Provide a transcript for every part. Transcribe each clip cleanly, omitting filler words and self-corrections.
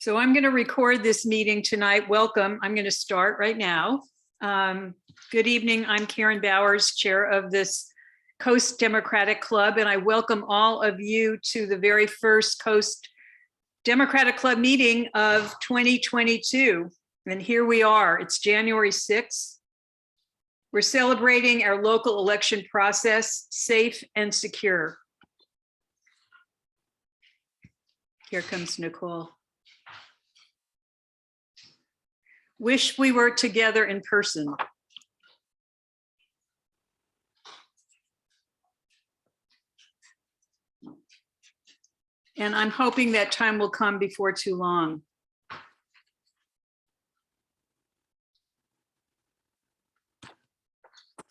So I'm going to record this meeting tonight. Welcome. I'm going to start right now. Good evening. I'm Karen Bowers, chair of this Coast Democratic Club, and I welcome all of you to the very first Coast Democratic Club meeting of 2022. And here we are. It's January 6th. We're celebrating our local election process, safe and secure. Here comes Nicole. Wish we were together in person. And I'm hoping that time will come before too long.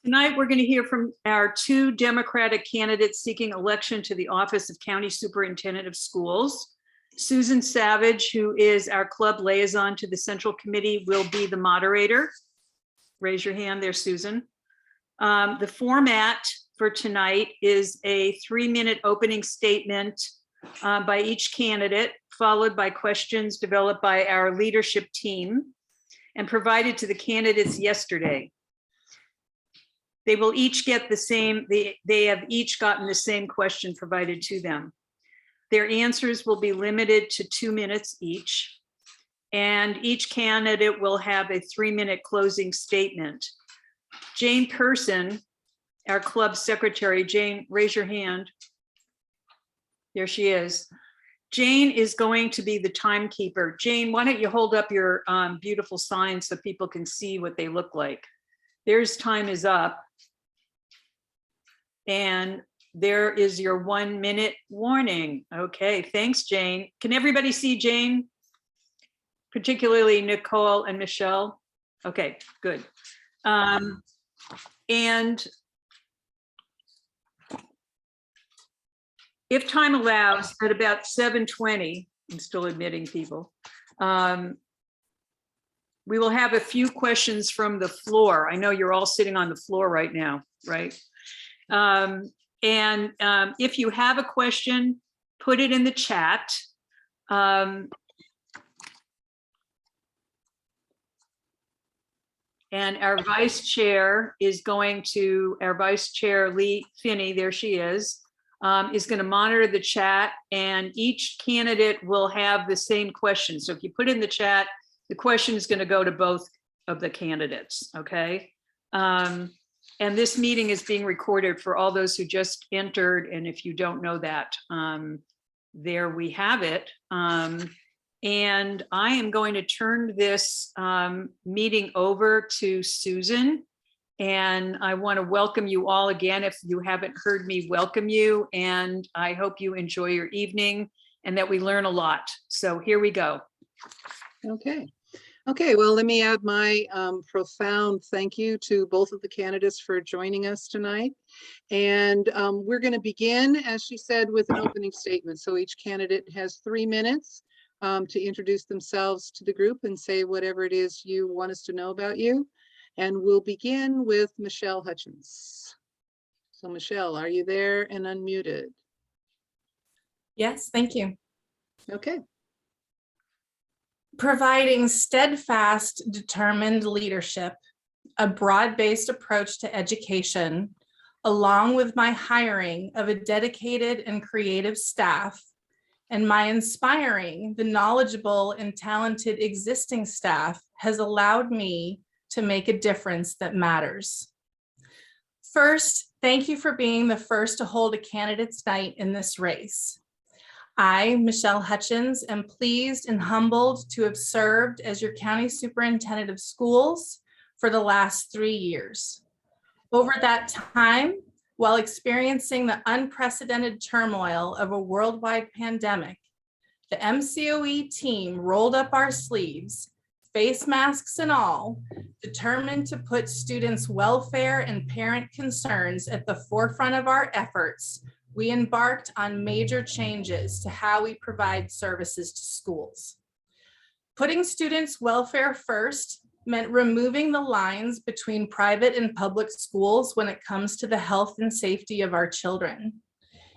Tonight, we're going to hear from our two Democratic candidates seeking election to the office of County Superintendent of Schools. Susan Savage, who is our club liaison to the Central Committee, will be the moderator. Raise your hand there, Susan. The format for tonight is a 3-minute opening statement by each candidate, followed by questions developed by our leadership team and provided to the candidates yesterday. They will each get the same, they have each gotten the same question provided to them. Their answers will be limited to 2 minutes each, and each candidate will have a 3-minute closing statement. Jane Person, our club secretary. Jane, raise your hand. There she is. Jane is going to be the timekeeper. Jane, why don't you hold up your beautiful sign so people can see what they look like. There's time is up. And there is your 1-minute warning. Okay, thanks, Jane. Can everybody see Jane? Particularly Nicole and Michelle? Okay, good. And if time allows, at about 7:20, I'm still admitting people, we will have a few questions from the floor. I know you're all sitting on the floor right now, right? If you have a question, put it in the chat. And our vice chair is going to, our vice chair, Lee Finney, there she is going to monitor the chat, and each candidate will have the same question. So if you put in the chat, the question is going to go to both of the candidates, okay? And this meeting is being recorded for all those who just entered. And if you don't know that, there we have it. And I am going to turn this meeting over to Susan. And I want to welcome you all again. If you haven't heard me welcome you, and I hope you enjoy your evening and that we learn a lot. So here we go. Okay, well, let me add my profound thank you to both of the candidates for joining us tonight. And we're going to begin, as she said, with an opening statement. So each candidate has 3 minutes to introduce themselves to the group and say whatever it is you want us to know about you. And we'll begin with Michelle Hutchins. So Michelle, are you there and unmuted? Yes, thank you. Okay. Providing steadfast, determined leadership, a broad-based approach to education, along with my hiring of a dedicated and creative staff, and my inspiring the knowledgeable and talented existing staff has allowed me to make a difference that matters. First, thank you for being the first to hold a candidates' night in this race. I, Michelle Hutchins, am pleased and humbled to have served as your County Superintendent of Schools for the last 3 years. Over that time, while experiencing the unprecedented turmoil of a worldwide pandemic, the MCOE team rolled up our sleeves, face masks and all, determined to put students' welfare and parent concerns at the forefront of our efforts. We embarked on major changes to how we provide services to schools. Putting students' welfare first meant removing the lines between private and public schools when it comes to the health and safety of our children.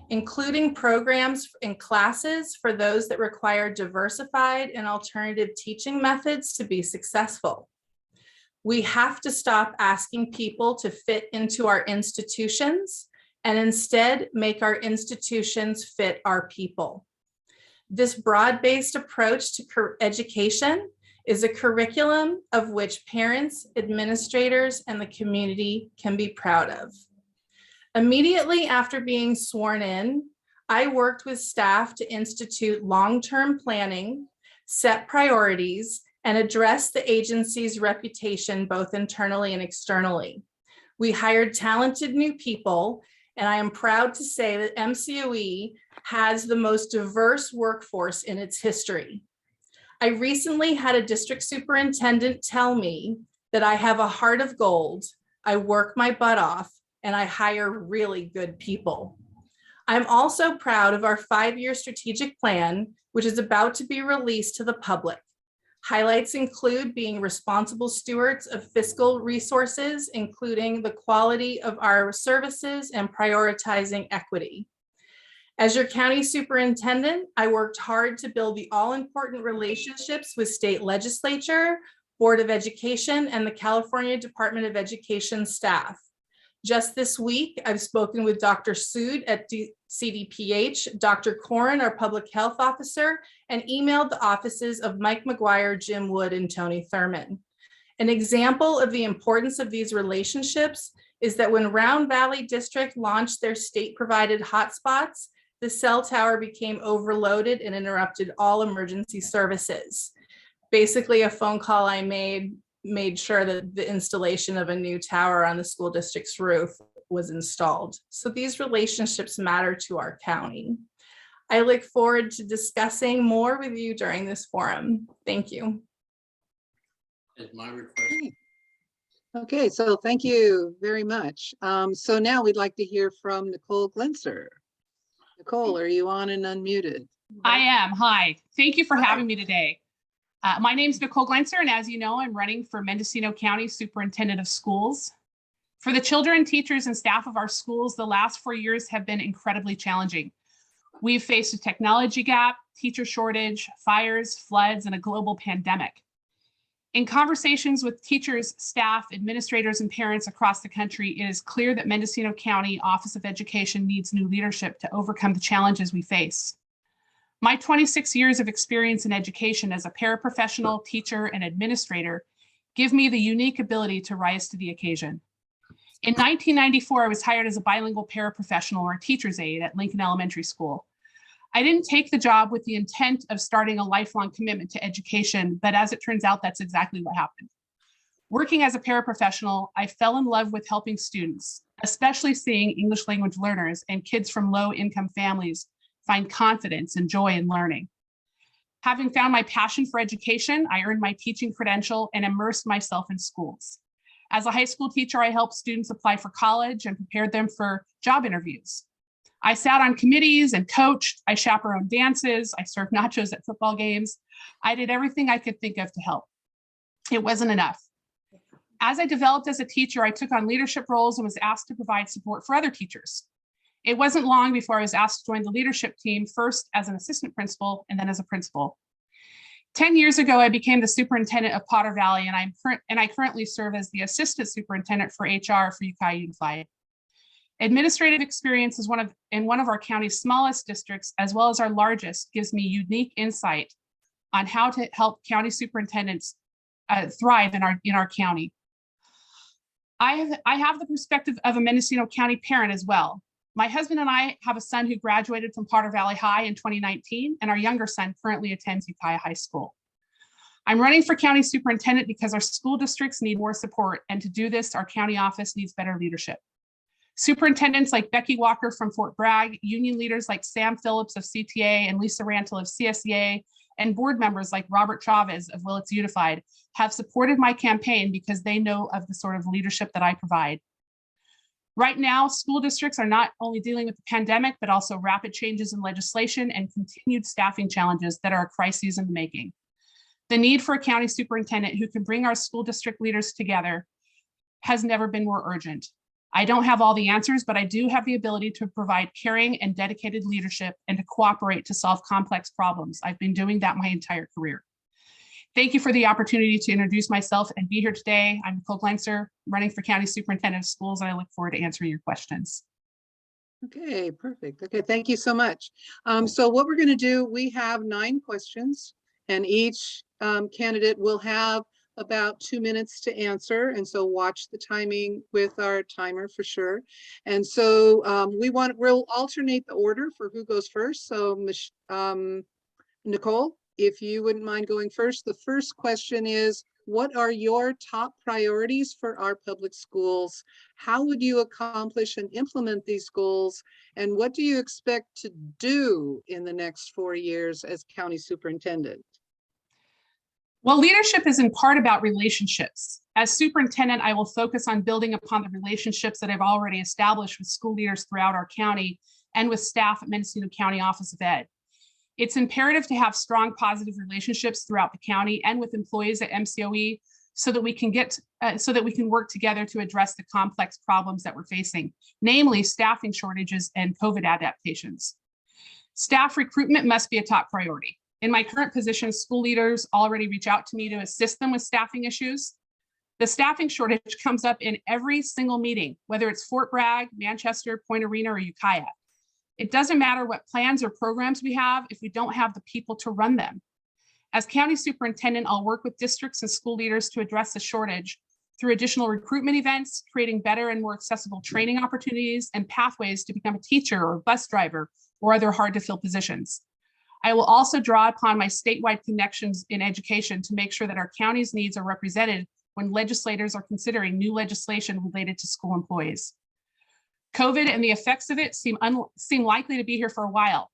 including programs and classes for those that require diversified and alternative teaching methods to be successful. We have to stop asking people to fit into our institutions and instead make our institutions fit our people. This broad-based approach to education is a curriculum of which parents, administrators, and the community can be proud of. Immediately after being sworn in, I worked with staff to institute long-term planning, set priorities, and address the agency's reputation both internally and externally. We hired talented new people, and I am proud to say that MCOE has the most diverse workforce in its history. I recently had a district superintendent tell me that I have a heart of gold, I work my butt off, and I hire really good people. I'm also proud of our 5-year strategic plan, which is about to be released to the public. Highlights include being responsible stewards of fiscal resources, including the quality of our services and prioritizing equity. As your county superintendent, I worked hard to build the all-important relationships with state legislature, Board of Education, and the California Department of Education staff. Just this week, I've spoken with Dr. Sood at CDPH, Dr. Corrin, our public health officer, and emailed the offices of Mike McGuire, Jim Wood, and Tony Thurman. An example of the importance of these relationships is that when Round Valley District launched their state-provided hotspots, the cell tower became overloaded and interrupted all emergency services. Basically, a phone call I made sure that the installation of a new tower on the school district's roof was installed. So these relationships matter to our county. I look forward to discussing more with you during this forum. Thank you. Is my request. Okay, so thank you very much. So now we'd like to hear from Nicole Glenser. Nicole, are you on and unmuted? I am. Hi. Thank you for having me today. My name is Nicole Glenser, and as you know, I'm running for Mendocino County Superintendent of Schools. For the children, teachers, and staff of our schools, the last 4 years have been incredibly challenging. We've faced a technology gap, teacher shortage, fires, floods, and a global pandemic. In conversations with teachers, staff, administrators, and parents across the country, it is clear that Mendocino County Office of Education needs new leadership to overcome the challenges we face. My 26 years of experience in education as a paraprofessional, teacher, and administrator give me the unique ability to rise to the occasion. In 1994, I was hired as a bilingual paraprofessional or teacher's aide at Lincoln Elementary School. I didn't take the job with the intent of starting a lifelong commitment to education, but as it turns out, that's exactly what happened. Working as a paraprofessional, I fell in love with helping students, especially seeing English language learners and kids from low-income families find confidence and joy in learning. Having found my passion for education, I earned my teaching credential and immersed myself in schools. As a high school teacher, I helped students apply for college and prepared them for job interviews. I sat on committees and coached. I chaperoned dances. I served nachos at football games. I did everything I could think of to help. It wasn't enough. As I developed as a teacher, I took on leadership roles and was asked to provide support for other teachers. It wasn't long before I was asked to join the leadership team, first as an assistant principal and then as a principal. 10 years ago, I became the superintendent of Potter Valley, and I currently serve as the assistant superintendent for HR for Ukiah Unified. Administrative experience is in one of our county's smallest districts, as well as our largest, gives me unique insight on how to help county superintendents thrive in our county. I have the perspective of a Mendocino County parent as well. My husband and I have a son who graduated from Potter Valley High in 2019, and our younger son currently attends Ukiah High School. I'm running for county superintendent because our school districts need more support, and to do this, our county office needs better leadership. Superintendents like Becky Walker from Fort Bragg, union leaders like Sam Phillips of CTA and Lisa Rantle of CSEA, and board members like Robert Chavez of Willits Unified have supported my campaign because they know of the sort of leadership that I provide. Right now, school districts are not only dealing with the pandemic, but also rapid changes in legislation and continued staffing challenges that are a crisis in the making. The need for a county superintendent who can bring our school district leaders together has never been more urgent. I don't have all the answers, but I do have the ability to provide caring and dedicated leadership and to cooperate to solve complex problems. I've been doing that my entire career. Thank you for the opportunity to introduce myself and be here today. I'm Nicole Glancer, running for County Superintendent of Schools, and I look forward to answering your questions. Okay, perfect. Okay, thank you so much. So what we're going to do, we have 9 questions, and each candidate will have about 2 minutes to answer. And so watch the timing with our timer for sure. And so we'll alternate the order for who goes first. So Nicole, if you wouldn't mind going first. The first question is, what are your top priorities for our public schools? How would you accomplish and implement these goals? And what do you expect to do in the next 4 years as county superintendent? Well, leadership is in part about relationships. As superintendent, I will focus on building upon the relationships that I've already established with school leaders throughout our county and with staff at Mendocino County Office of Ed. It's imperative to have strong, positive relationships throughout the county and with employees at MCOE so that we can work together to address the complex problems that we're facing, namely staffing shortages and COVID adaptations. Staff recruitment must be a top priority. In my current position, school leaders already reach out to me to assist them with staffing issues. The staffing shortage comes up in every single meeting, whether it's Fort Bragg, Manchester, Point Arena, or Ukiah. It doesn't matter what plans or programs we have if we don't have the people to run them. As county superintendent, I'll work with districts and school leaders to address the shortage through additional recruitment events, creating better and more accessible training opportunities and pathways to become a teacher or bus driver or other hard to fill positions. I will also draw upon my statewide connections in education to make sure that our county's needs are represented when legislators are considering new legislation related to school employees. COVID and the effects of it seem likely to be here for a while.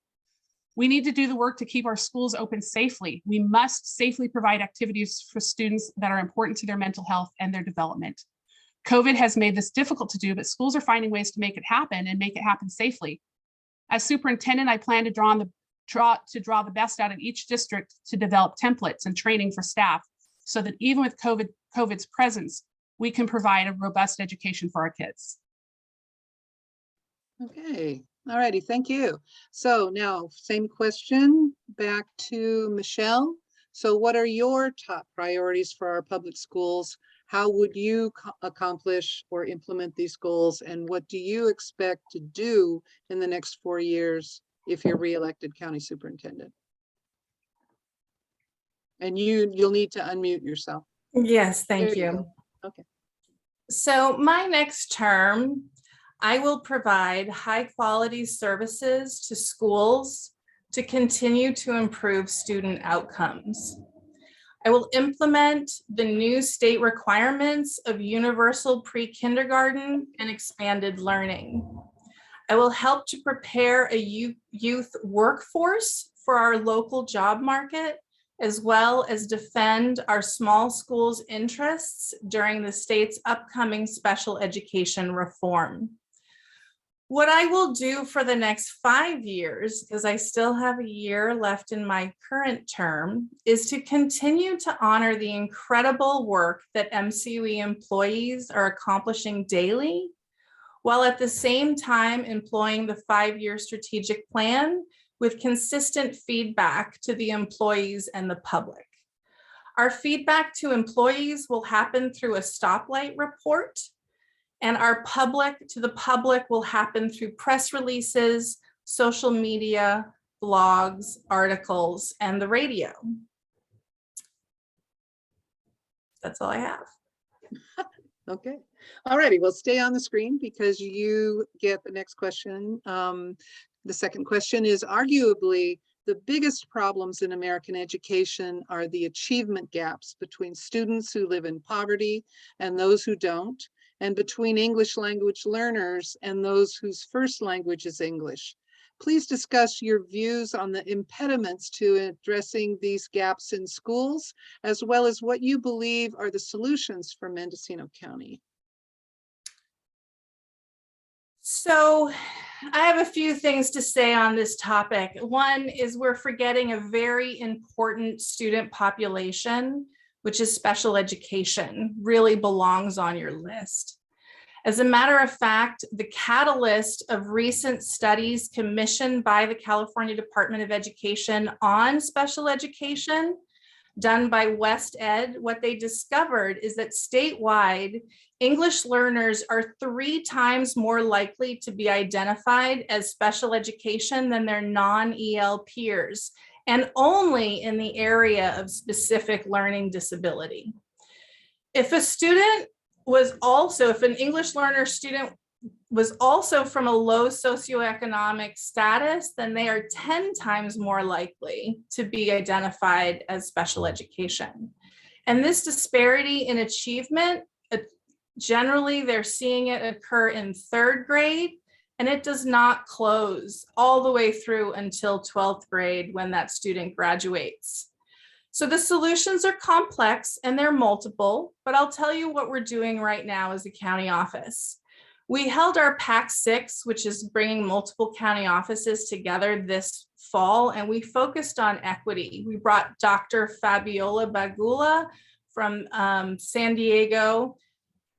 We need to do the work to keep our schools open safely. We must safely provide activities for students that are important to their mental health and their development. COVID has made this difficult to do, but schools are finding ways to make it happen and make it happen safely. As superintendent, I plan to draw the best out of each district to develop templates and training for staff so that even with COVID's presence, we can provide a robust education for our kids. Okay, all righty, thank you. So now, same question back to Michelle. So what are your top priorities for our public schools? How would you accomplish or implement these goals? And what do you expect to do in the next 4 years if you're re-elected county superintendent? And you'll need to unmute yourself. Yes, thank There you you. go. Okay. So my next term, I will provide high quality services to schools to continue to improve student outcomes. I will implement the new state requirements of universal pre-kindergarten and expanded learning. I will help to prepare a youth workforce for our local job market, as well as defend our small schools' interests during the state's upcoming special education reform. What I will do for the next 5 years, because I still have a year left in my current term, is to continue to honor the incredible work that MCOE employees are accomplishing daily, while at the same time employing the 5-year strategic plan with consistent feedback to the employees and the public. Our feedback to employees will happen through a stoplight report, and our to the public will happen through press releases, social media, blogs, articles, and the radio. That's all I have. Okay. All righty. Well, stay on the screen because you get the next question. The second question is, arguably, the biggest problems in American education are the achievement gaps between students who live in poverty and those who don't, and between English language learners and those whose first language is English. Please discuss your views on the impediments to addressing these gaps in schools, as well as what you believe are the solutions for Mendocino County. So I have a few things to say on this topic. One is we're forgetting a very important student population, which is special education, really belongs on your list. As a matter of fact, the catalyst of recent studies commissioned by the California Department of Education on special education, done by West Ed, what they discovered is that statewide, English learners are 3 times more likely to be identified as special education than their non-EL peers, and only in the area of specific learning disability. If an English learner student was also from a low socioeconomic status, then they are 10 times more likely to be identified as special education. And this disparity in achievement, generally they're seeing it occur in 3rd grade, and it does not close all the way through until 12th grade when that student graduates. So the solutions are complex and they're multiple, but I'll tell you what we're doing right now as a county office. We held our PAC 6, which is bringing multiple county offices together this fall, and we focused on equity. We brought Dr. Fabiola Bagula from San Diego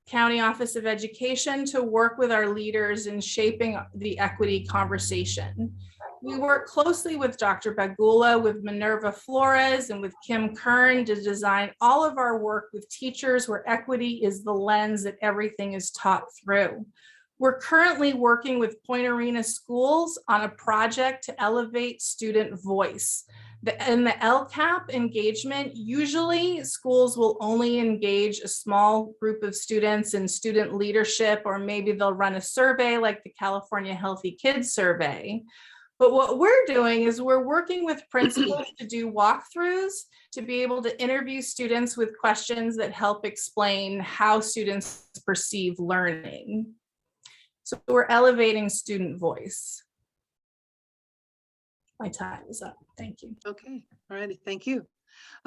County Office of Education to work with our leaders in shaping the equity conversation. We work closely with Dr. Bagula, with Minerva Flores, and with Kim Kern to design all of our work with teachers where equity is the lens that everything is taught through. We're currently working with Point Arena Schools on a project to elevate student voice. In the LCAP engagement, usually schools will only engage a small group of students in student leadership, or maybe they'll run a survey like the California Healthy Kids Survey. But what we're doing is we're working with principals to do walkthroughs to be able to interview students with questions that help explain how students perceive learning. So we're elevating student voice. My time is up. Thank you. Okay, all righty, thank you.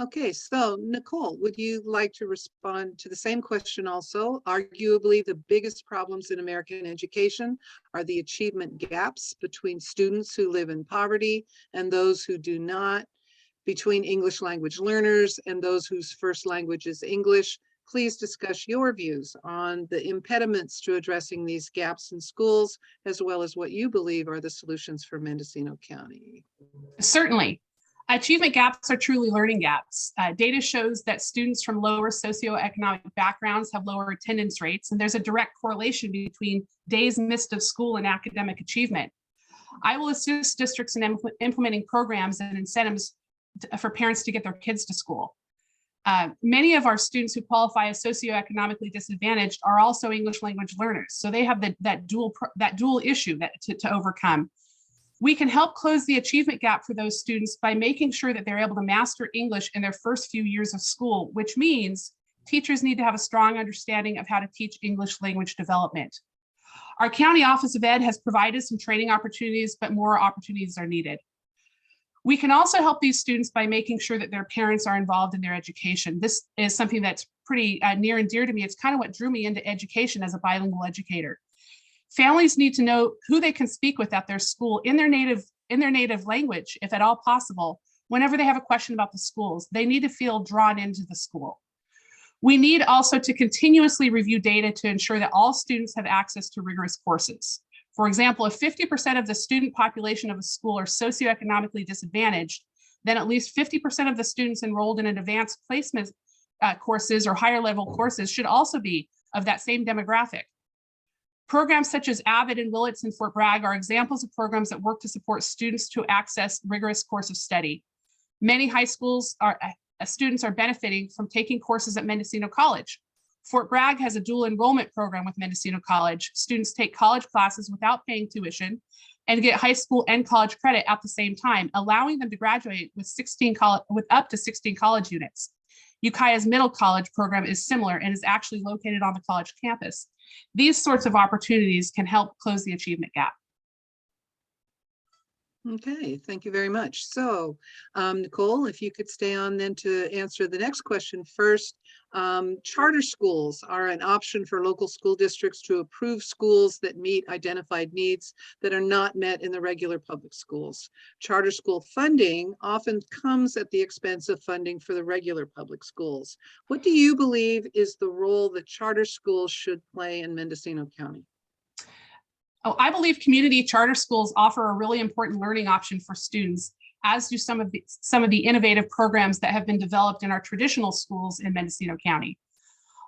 Okay, so Nicole, would you like to respond to the same question also? Arguably, the biggest problems in American education are the achievement gaps between students who live in poverty and those who do not, between English language learners and those whose first language is English. Please discuss your views on the impediments to addressing these gaps in schools, as well as what you believe are the solutions for Mendocino County. Certainly. Achievement gaps are truly learning gaps. Data shows that students from lower socioeconomic backgrounds have lower attendance rates, and there's a direct correlation between days missed of school and academic achievement. I will assist districts in implementing programs and incentives for parents to get their kids to school. Many of our students who qualify as socioeconomically disadvantaged are also English language learners, so they have that dual issue to overcome. We can help close the achievement gap for those students by making sure that they're able to master English in their first few years of school, which means teachers need to have a strong understanding of how to teach English language development. Our County Office of Ed has provided some training opportunities, but more opportunities are needed. We can also help these students by making sure that their parents are involved in their education. This is something that's pretty near and dear to me. It's kind of what drew me into education as a bilingual educator. Families need to know who they can speak with at their school in their native language, if at all possible. Whenever they have a question about the schools, they need to feel drawn into the school. We need also to continuously review data to ensure that all students have access to rigorous courses. For example, if 50% of the student population of a school are socioeconomically disadvantaged, then at least 50% of the students enrolled in an advanced placement courses or higher level courses should also be of that same demographic. Programs such as AVID and Willits and Fort Bragg are examples of programs that work to support students to access rigorous course of study. Many high schools students are benefiting from taking courses at Mendocino College. Fort Bragg has a dual enrollment program with Mendocino College. Students take college classes without paying tuition and get high school and college credit at the same time, allowing them to graduate with up to 16 college units. Ukiah's middle college program is similar and is actually located on the college campus. These sorts of opportunities can help close the achievement gap. Okay, thank you very much. So, Nicole, if you could stay on then to answer the next question first. Charter schools are an option for local school districts to approve schools that meet identified needs that are not met in the regular public schools. Charter school funding often comes at the expense of funding for the regular public schools. What do you believe is the role that charter schools should play in Mendocino County? Oh, I believe community charter schools offer a really important learning option for students, as do some of the innovative programs that have been developed in our traditional schools in Mendocino County.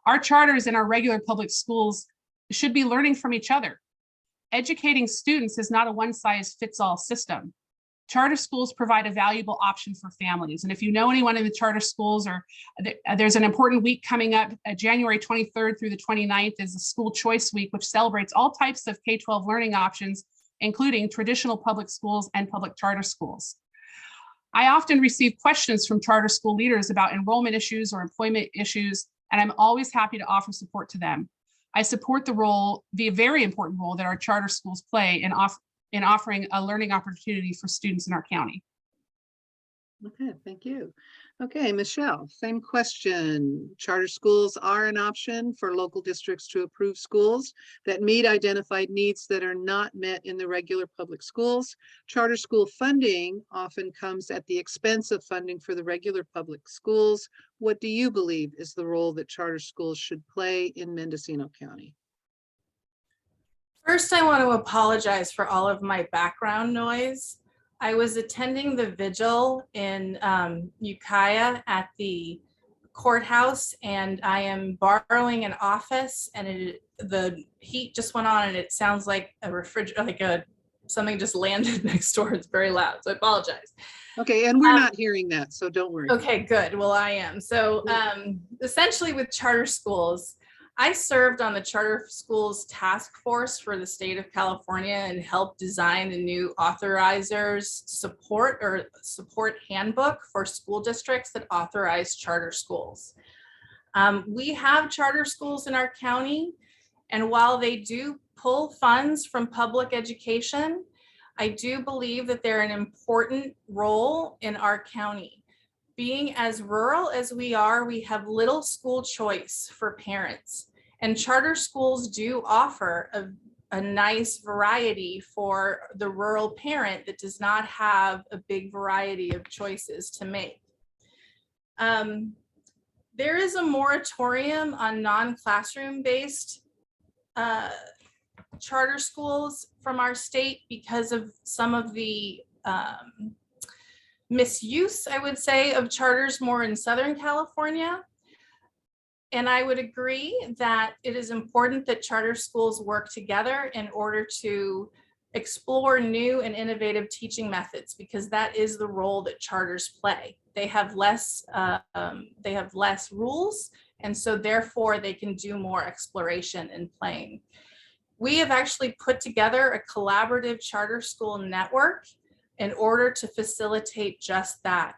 Our charters and our regular public schools should be learning from each other. Educating students is not a one-size-fits-all system. Charter schools provide a valuable option for families. And if you know anyone in the charter schools, or there's an important week coming up, January 23rd through the 29th is the School Choice Week, which celebrates all types of K-12 learning options, including traditional public schools and public charter schools. I often receive questions from charter school leaders about enrollment issues or employment issues, and I'm always happy to offer support to them. I support the very important role that our charter schools play in offering a learning opportunity for students in our county. Okay, thank you. Okay, Michelle, same question. Charter schools are an option for local districts to approve schools that meet identified needs that are not met in the regular public schools. Charter school funding often comes at the expense of funding for the regular public schools. What do you believe is the role that charter schools should play in Mendocino County? First, I want to apologize for all of my background noise. I was attending the vigil in Ukiah at the courthouse, and I am borrowing an office, and the heat just went on, and it sounds like a refrigerator, something just landed next door. It's very loud, so I apologize. Okay, and we're not hearing that, so don't worry. Okay, good. Well, I am. So essentially with charter schools, I served on the Charter Schools Task Force for the state of California and helped design the new authorizers support handbook for school districts that authorize charter schools. We have charter schools in our county, and while they do pull funds from public education, I do believe that they're an important role in our county. Being as rural as we are, we have little school choice for parents. And charter schools do offer a nice variety for the rural parent that does not have a big variety of choices to make. There is a moratorium on non-classroom based charter schools from our state because of some of the misuse, I would say, of charters more in Southern California. And I would agree that it is important that charter schools work together in order to explore new and innovative teaching methods, because that is the role that charters play. They have less rules, and so therefore they can do more exploration and playing. We have actually put together a collaborative charter school network in order to facilitate just that.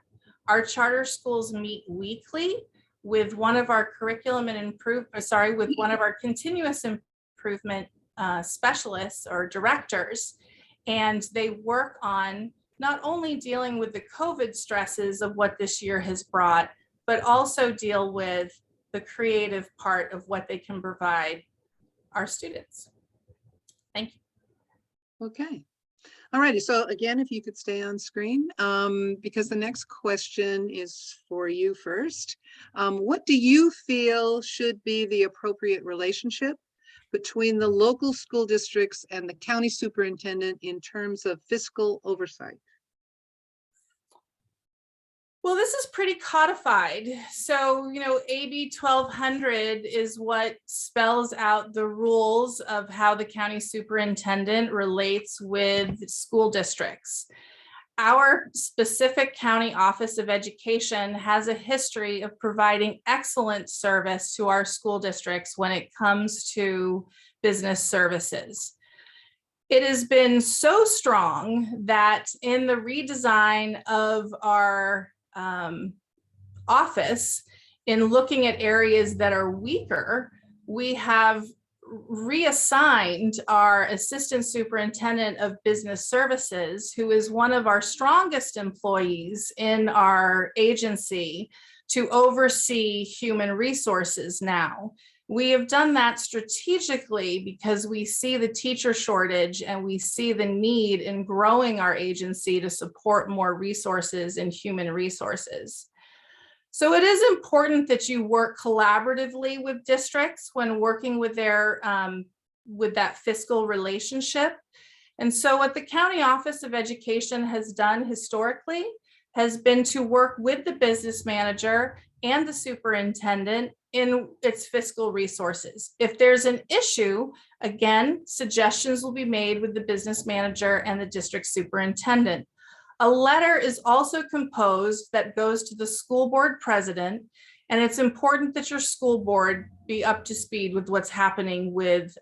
Our charter schools meet weekly with one of our one of our continuous improvement specialists or directors, and they work on not only dealing with the COVID stresses of what this year has brought, but also deal with the creative part of what they can provide our students. Thank you. Okay. All righty. So again, if you could stay on screen, because the next question is for you first. What do you feel should be the appropriate relationship between the local school districts and the county superintendent in terms of fiscal oversight? Well, this is pretty codified. So, AB 1200 is what spells out the rules of how the county superintendent relates with school districts. Our specific county office of education has a history of providing excellent service to our school districts when it comes to business services. It has been so strong that in the redesign of our office, in looking at areas that are weaker, we have reassigned our Assistant Superintendent of Business Services, who is one of our strongest employees in our agency, to oversee human resources now. We have done that strategically because we see the teacher shortage and we see the need in growing our agency to support more resources in human resources. So it is important that you work collaboratively with districts when working with their with that fiscal relationship. And so what the County Office of Education has done historically has been to work with the business manager and the superintendent in its fiscal resources. If there's an issue, again, suggestions will be made with the business manager and the district superintendent. A letter is also composed that goes to the school board president, and it's important that your school board be up to speed with what's happening with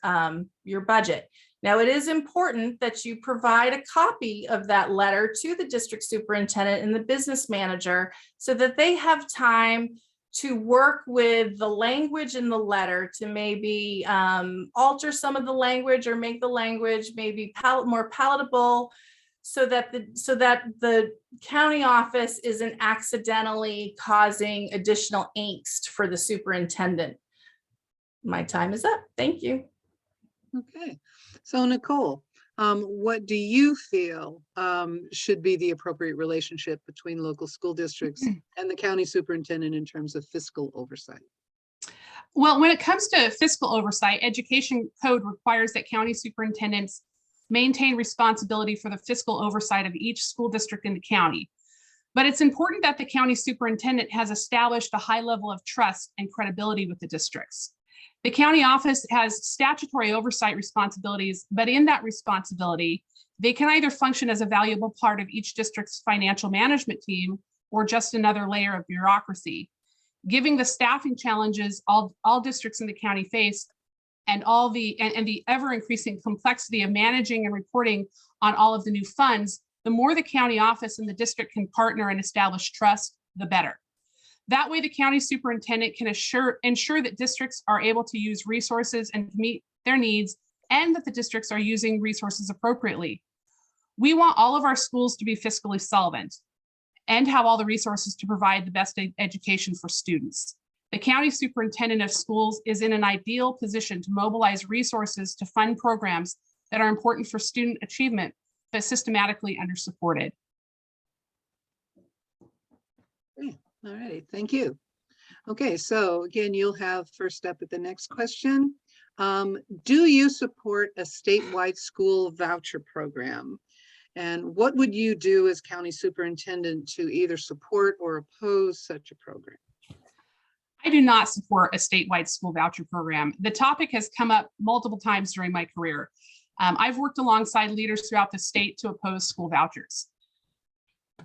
your budget. Now, it is important that you provide a copy of that letter to the district superintendent and the business manager so that they have time to work with the language in the letter to maybe alter some of the language or make the language maybe more palatable, so that the county office isn't accidentally causing additional angst for the superintendent. My time is up. Thank you. Okay, so Nicole, what do you feel should be the appropriate relationship between local school districts and the county superintendent in terms of fiscal oversight? Well, when it comes to fiscal oversight, education code requires that county superintendents maintain responsibility for the fiscal oversight of each school district in the county. But it's important that the county superintendent has established a high level of trust and credibility with the districts. The county office has statutory oversight responsibilities, but in that responsibility, they can either function as a valuable part of each district's financial management team or just another layer of bureaucracy. Given the staffing challenges all districts in the county face, and the ever-increasing complexity of managing and reporting on all of the new funds, the more the county office and the district can partner and establish trust, the better. That way, the county superintendent can ensure that districts are able to use resources and meet their needs, and that the districts are using resources appropriately. We want all of our schools to be fiscally solvent and have all the resources to provide the best education for students. The county superintendent of schools is in an ideal position to mobilize resources to fund programs that are important for student achievement, but systematically undersupported. All right, thank you. Okay, so again, you'll have first up at the next question. Do you support a statewide school voucher program? And what would you do as county superintendent to either support or oppose such a program? I do not support a statewide school voucher program. The topic has come up multiple times during my career. I've worked alongside leaders throughout the state to oppose school vouchers.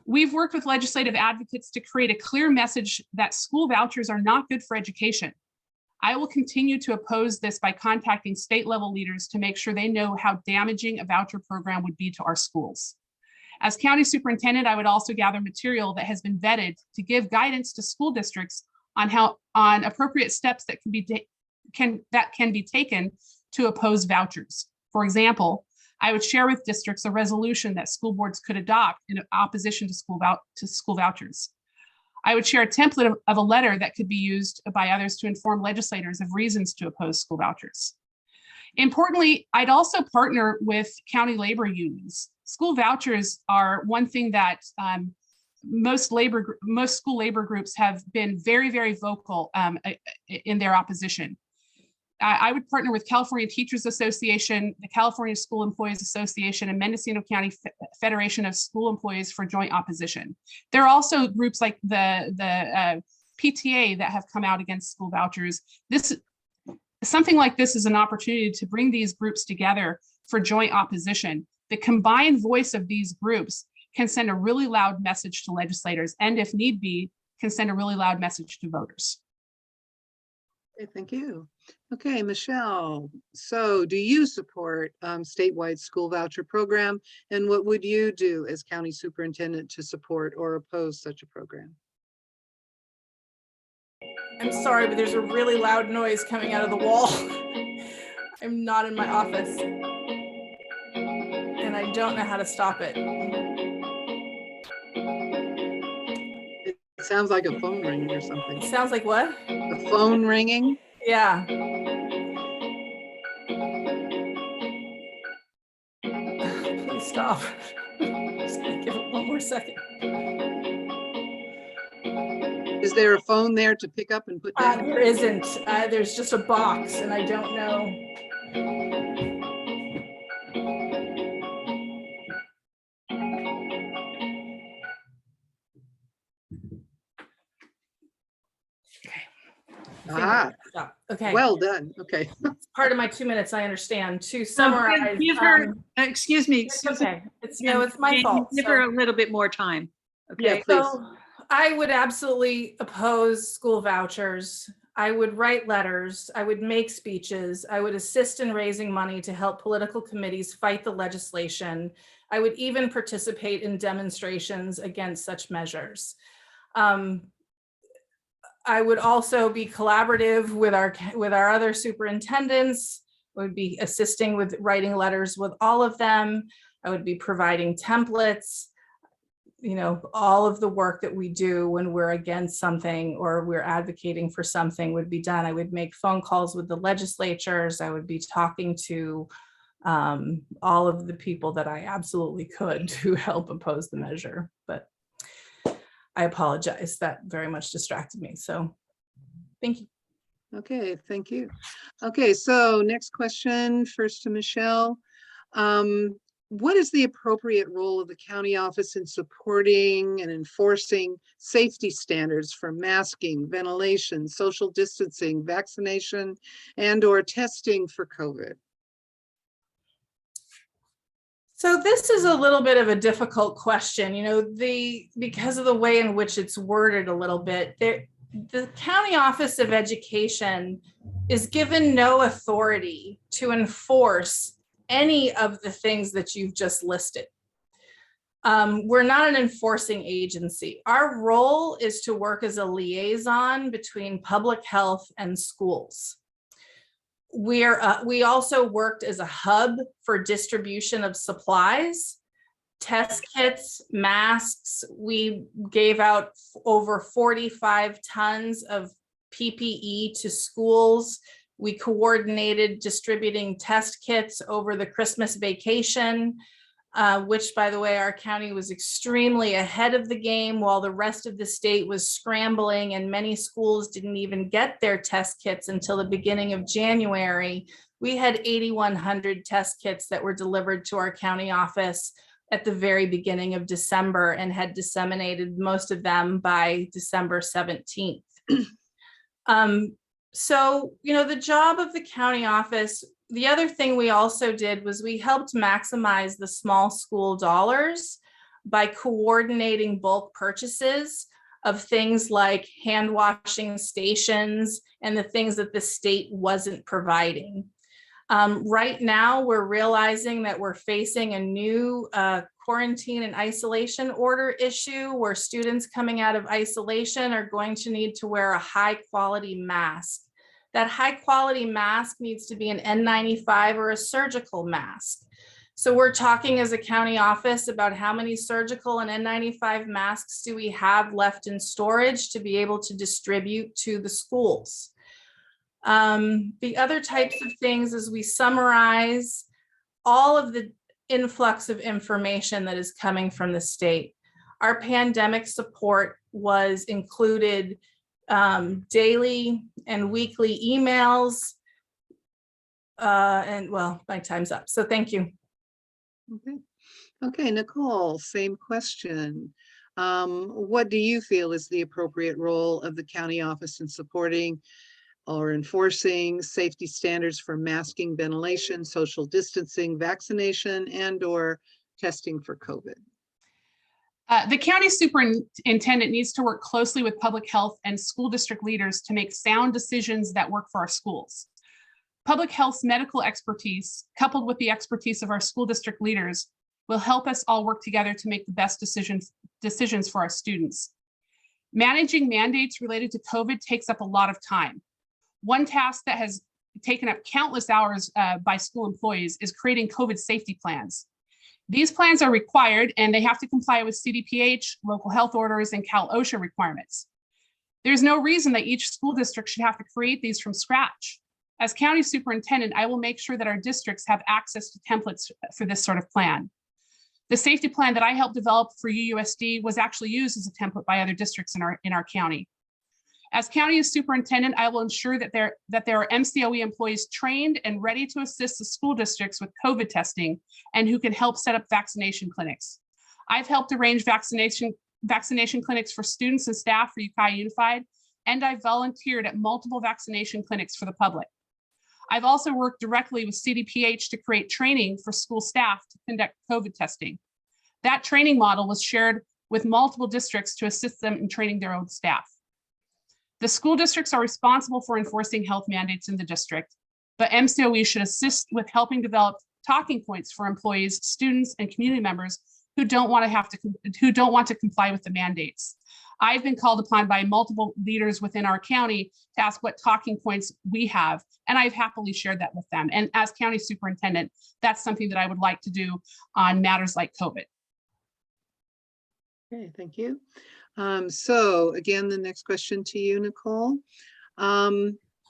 We've worked with legislative advocates to create a clear message that school vouchers are not good for education. I will continue to oppose this by contacting state level leaders to make sure they know how damaging a voucher program would be to our schools. As county superintendent, I would also gather material that has been vetted to give guidance to school districts on appropriate steps that can be taken to oppose vouchers. For example, I would share with districts a resolution that school boards could adopt in opposition to school vouchers. I would share a template of a letter that could be used by others to inform legislators of reasons to oppose school vouchers. Importantly, I'd also partner with county labor unions. School vouchers are one thing that most school labor groups have been very, very vocal in their opposition. I would partner with California Teachers Association, the California School Employees Association, and Mendocino County Federation of School Employees for joint opposition. There are also groups like the PTA that have come out against school vouchers. Something like this is an opportunity to bring these groups together for joint opposition. The combined voice of these groups can send a really loud message to legislators, and if need be, can send a really loud message to voters. Okay, thank you. Okay, Michelle, so do you support statewide school voucher program? And what would you do as county superintendent to support or oppose such a program? I'm sorry, but there's a really loud noise coming out of the wall. I'm not in my office. And I don't know how to stop it. It sounds like a phone ringing or It something. sounds like what? A phone ringing? Yeah. Please stop. Just gonna give it one more second. Is there a phone there to pick up and put down? There isn't. There's just a box and I don't know. I think Ah, stop. Okay. well done. Okay. Part of my 2 minutes, I understand. To summarize. Give her, excuse me. it's Susan, okay. It's my Jane, fault. Give So- her a little bit more time. Yeah, Okay. please. So I would absolutely oppose school vouchers. I would write letters. I would make speeches. I would assist in raising money to help political committees fight the legislation. I would even participate in demonstrations against such measures. I would also be collaborative with our other superintendents. I would be assisting with writing letters with all of them. I would be providing templates. You know, all of the work that we do when we're against something or we're advocating for something would be done. I would make phone calls with the legislatures. I would be talking to all of the people that I absolutely could to help oppose the measure. But I apologize, that very much distracted me. So thank you. Okay, thank you. Okay, so next question, first to Michelle. What is the appropriate role of the county office in supporting and enforcing safety standards for masking, ventilation, social distancing, vaccination, and/or testing for COVID? So this is a little bit of a difficult question, you know, because of the way in which it's worded a little bit. The County Office of Education is given no authority to enforce any of the things that you've just listed. We're not an enforcing agency. Our role is to work as a liaison between public health and schools. We also worked as a hub for distribution of supplies, test kits, masks. We gave out over 45 tons of PPE to schools. We coordinated distributing test kits over the Christmas vacation, which, by the way, our county was extremely ahead of the game while the rest of the state was scrambling, and many schools didn't even get their test kits until the beginning of January. We had 8,100 test kits that were delivered to our county office at the very beginning of December and had disseminated most of them by December 17th. So, you know, the job of the county office, the other thing we also did was we helped maximize the small school dollars by coordinating bulk purchases of things like hand washing stations and the things that the state wasn't providing. Right now, we're realizing that we're facing a new quarantine and isolation order issue where students coming out of isolation are going to need to wear a high quality mask. That high quality mask needs to be an N95 or a surgical mask. So we're talking as a county office about how many surgical and N95 masks do we have left in storage to be able to distribute to the schools. The other types of things is we summarize all of the influx of information that is coming from the state. Our pandemic support was included daily and weekly emails. And well, my time's up. So thank you. Okay. Okay, Nicole, same question. What do you feel is the appropriate role of the county office in supporting or enforcing safety standards for masking, ventilation, social distancing, vaccination, and/or testing for COVID? The county superintendent needs to work closely with public health and school district leaders to make sound decisions that work for our schools. Public health's medical expertise, coupled with the expertise of our school district leaders, will help us all work together to make the best decisions for our students. Managing mandates related to COVID takes up a lot of time. One task that has taken up countless hours by school employees is creating COVID safety plans. These plans are required and they have to comply with CDPH, local health orders, and Cal OSHA requirements. There's no reason that each school district should have to create these from scratch. As county superintendent, I will make sure that our districts have access to templates for this sort of plan. The safety plan that I helped develop for UUSD was actually used as a template by other districts in our county. As county superintendent, I will ensure that there are MCOE employees trained and ready to assist the school districts with COVID testing and who can help set up vaccination clinics. I've helped arrange vaccination clinics for students and staff for Ukiah Unified, and I've volunteered at multiple vaccination clinics for the public. I've also worked directly with CDPH to create training for school staff to conduct COVID testing. That training model was shared with multiple districts to assist them in training their own staff. The school districts are responsible for enforcing health mandates in the district, but MCOE should assist with helping develop talking points for employees, students, and community members who don't want to comply with the mandates. I've been called upon by multiple leaders within our county to ask what talking points we have, and I've happily shared that with them. And as county superintendent, that's something that I would like to do on matters like COVID. Okay, thank you. So again, the next question to you, Nicole.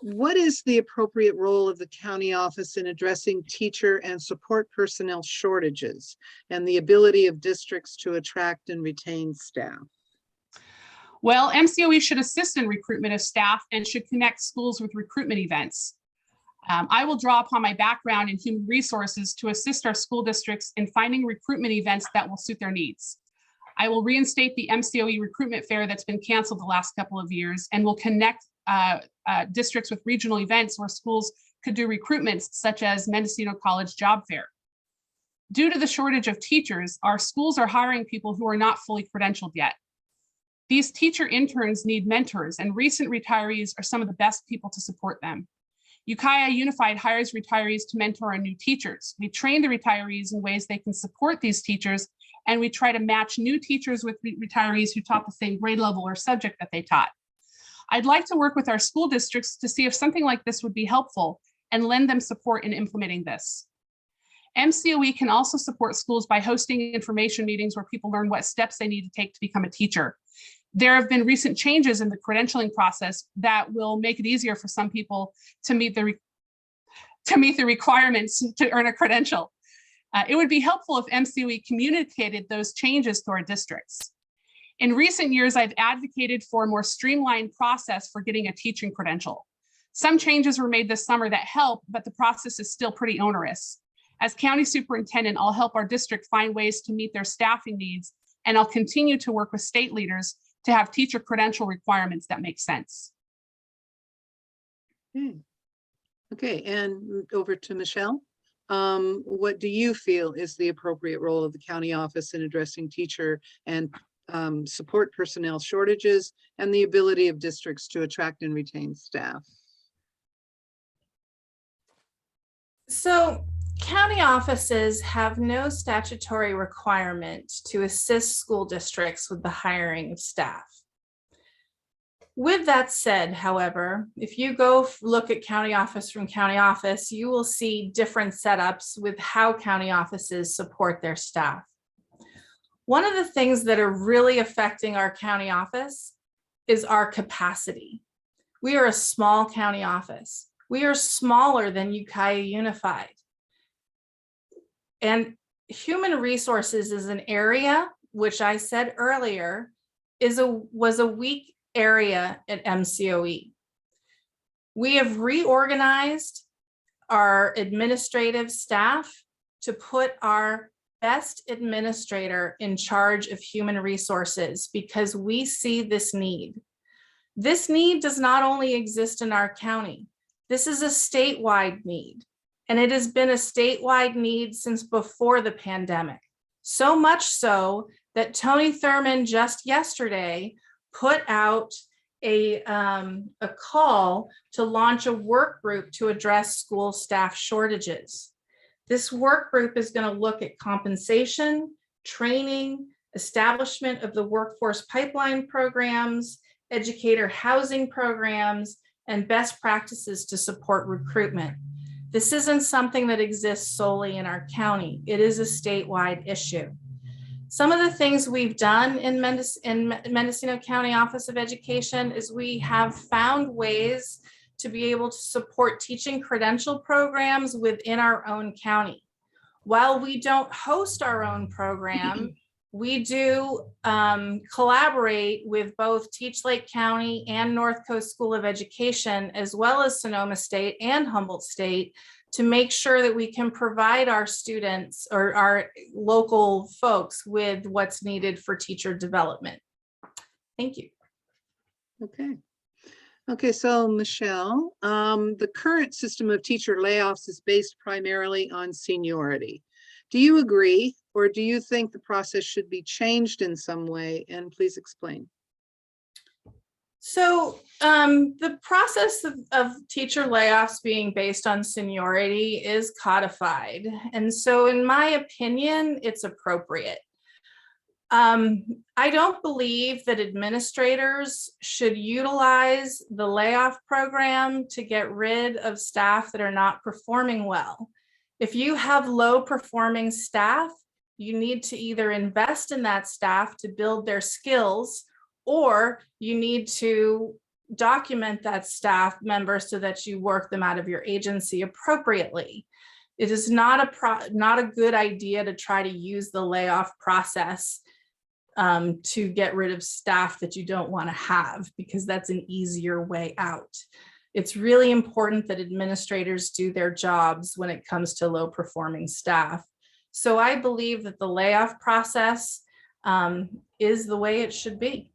What is the appropriate role of the county office in addressing teacher and support personnel shortages and the ability of districts to attract and retain staff? Well, MCOE should assist in recruitment of staff and should connect schools with recruitment events. I will draw upon my background in human resources to assist our school districts in finding recruitment events that will suit their needs. I will reinstate the MCOE recruitment fair that's been canceled the last couple of years and will connect districts with regional events where schools could do recruitments such as Mendocino College Job Fair. Due to the shortage of teachers, our schools are hiring people who are not fully credentialed yet. These teacher interns need mentors, and recent retirees are some of the best people to support them. Ukiah Unified hires retirees to mentor our new teachers. We train the retirees in ways they can support these teachers, and we try to match new teachers with retirees who taught the same grade level or subject that they taught. I'd like to work with our school districts to see if something like this would be helpful and lend them support in implementing this. MCOE can also support schools by hosting information meetings where people learn what steps they need to take to become a teacher. There have been recent changes in the credentialing process that will make it easier for some people to meet the requirements to earn a credential. It would be helpful if MCOE communicated those changes to our districts. In recent years, I've advocated for a more streamlined process for getting a teaching credential. Some changes were made this summer that help, but the process is still pretty onerous. As county superintendent, I'll help our district find ways to meet their staffing needs, and I'll continue to work with state leaders to have teacher credential requirements that make sense. Okay, and over to Michelle. What do you feel is the appropriate role of the county office in addressing teacher and support personnel shortages and the ability of districts to attract and retain staff? So county offices have no statutory requirement to assist school districts with the hiring of staff. With that said, however, if you go look at county office from county office, you will see different setups with how county offices support their staff. One of the things that are really affecting our county office is our capacity. We are a small county office. We are smaller than Ukiah Unified. And human resources is an area, which I said earlier, was a weak area at MCOE. We have reorganized our administrative staff to put our best administrator in charge of human resources because we see this need. This need does not only exist in our county. This is a statewide need, and it has been a statewide need since before the pandemic. So much so that Tony Thurmond just yesterday put out a call to launch a work group to address school staff shortages. This work group is going to look at compensation, training, establishment of the workforce pipeline programs, educator housing programs, and best practices to support recruitment. This isn't something that exists solely in our county. It is a statewide issue. Some of the things we've done in Mendocino County Office of Education is we have found ways to be able to support teaching credential programs within our own county. While we don't host our own program, we do collaborate with both Teach Lake County and North Coast School of Education, as well as Sonoma State and Humboldt State, to make sure that we can provide our students or our local folks with what's needed for teacher development. Thank you. Okay. Okay, so Michelle, the current system of teacher layoffs is based primarily on seniority. Do you agree, or do you think the process should be changed in some way? And please explain. So the process of teacher layoffs being based on seniority is codified. And so in my opinion, it's appropriate. I don't believe that administrators should utilize the layoff program to get rid of staff that are not performing well. If you have low performing staff, you need to either invest in that staff to build their skills, or you need to document that staff member so that you work them out of your agency appropriately. It is not a good idea to try to use the layoff process to get rid of staff that you don't want to have, because that's an easier way out. It's really important that administrators do their jobs when it comes to low performing staff. So I believe that the layoff process is the way it should be.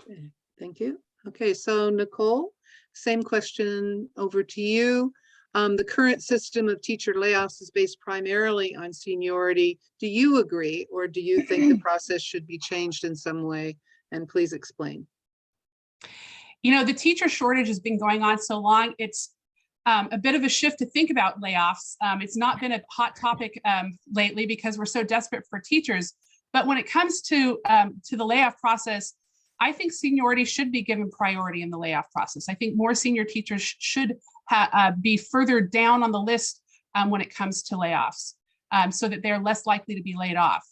Okay, thank you. Okay, so Nicole, same question over to you. The current system of teacher layoffs is based primarily on seniority. Do you agree, or do you think the process should be changed in some way? And please explain. You know, the teacher shortage has been going on so long, it's a bit of a shift to think about layoffs. It's not been a hot topic lately because we're so desperate for teachers. But when it comes to the layoff process, I think seniority should be given priority in the layoff process. I think more senior teachers should be further down on the list when it comes to layoffs, so that they're less likely to be laid off.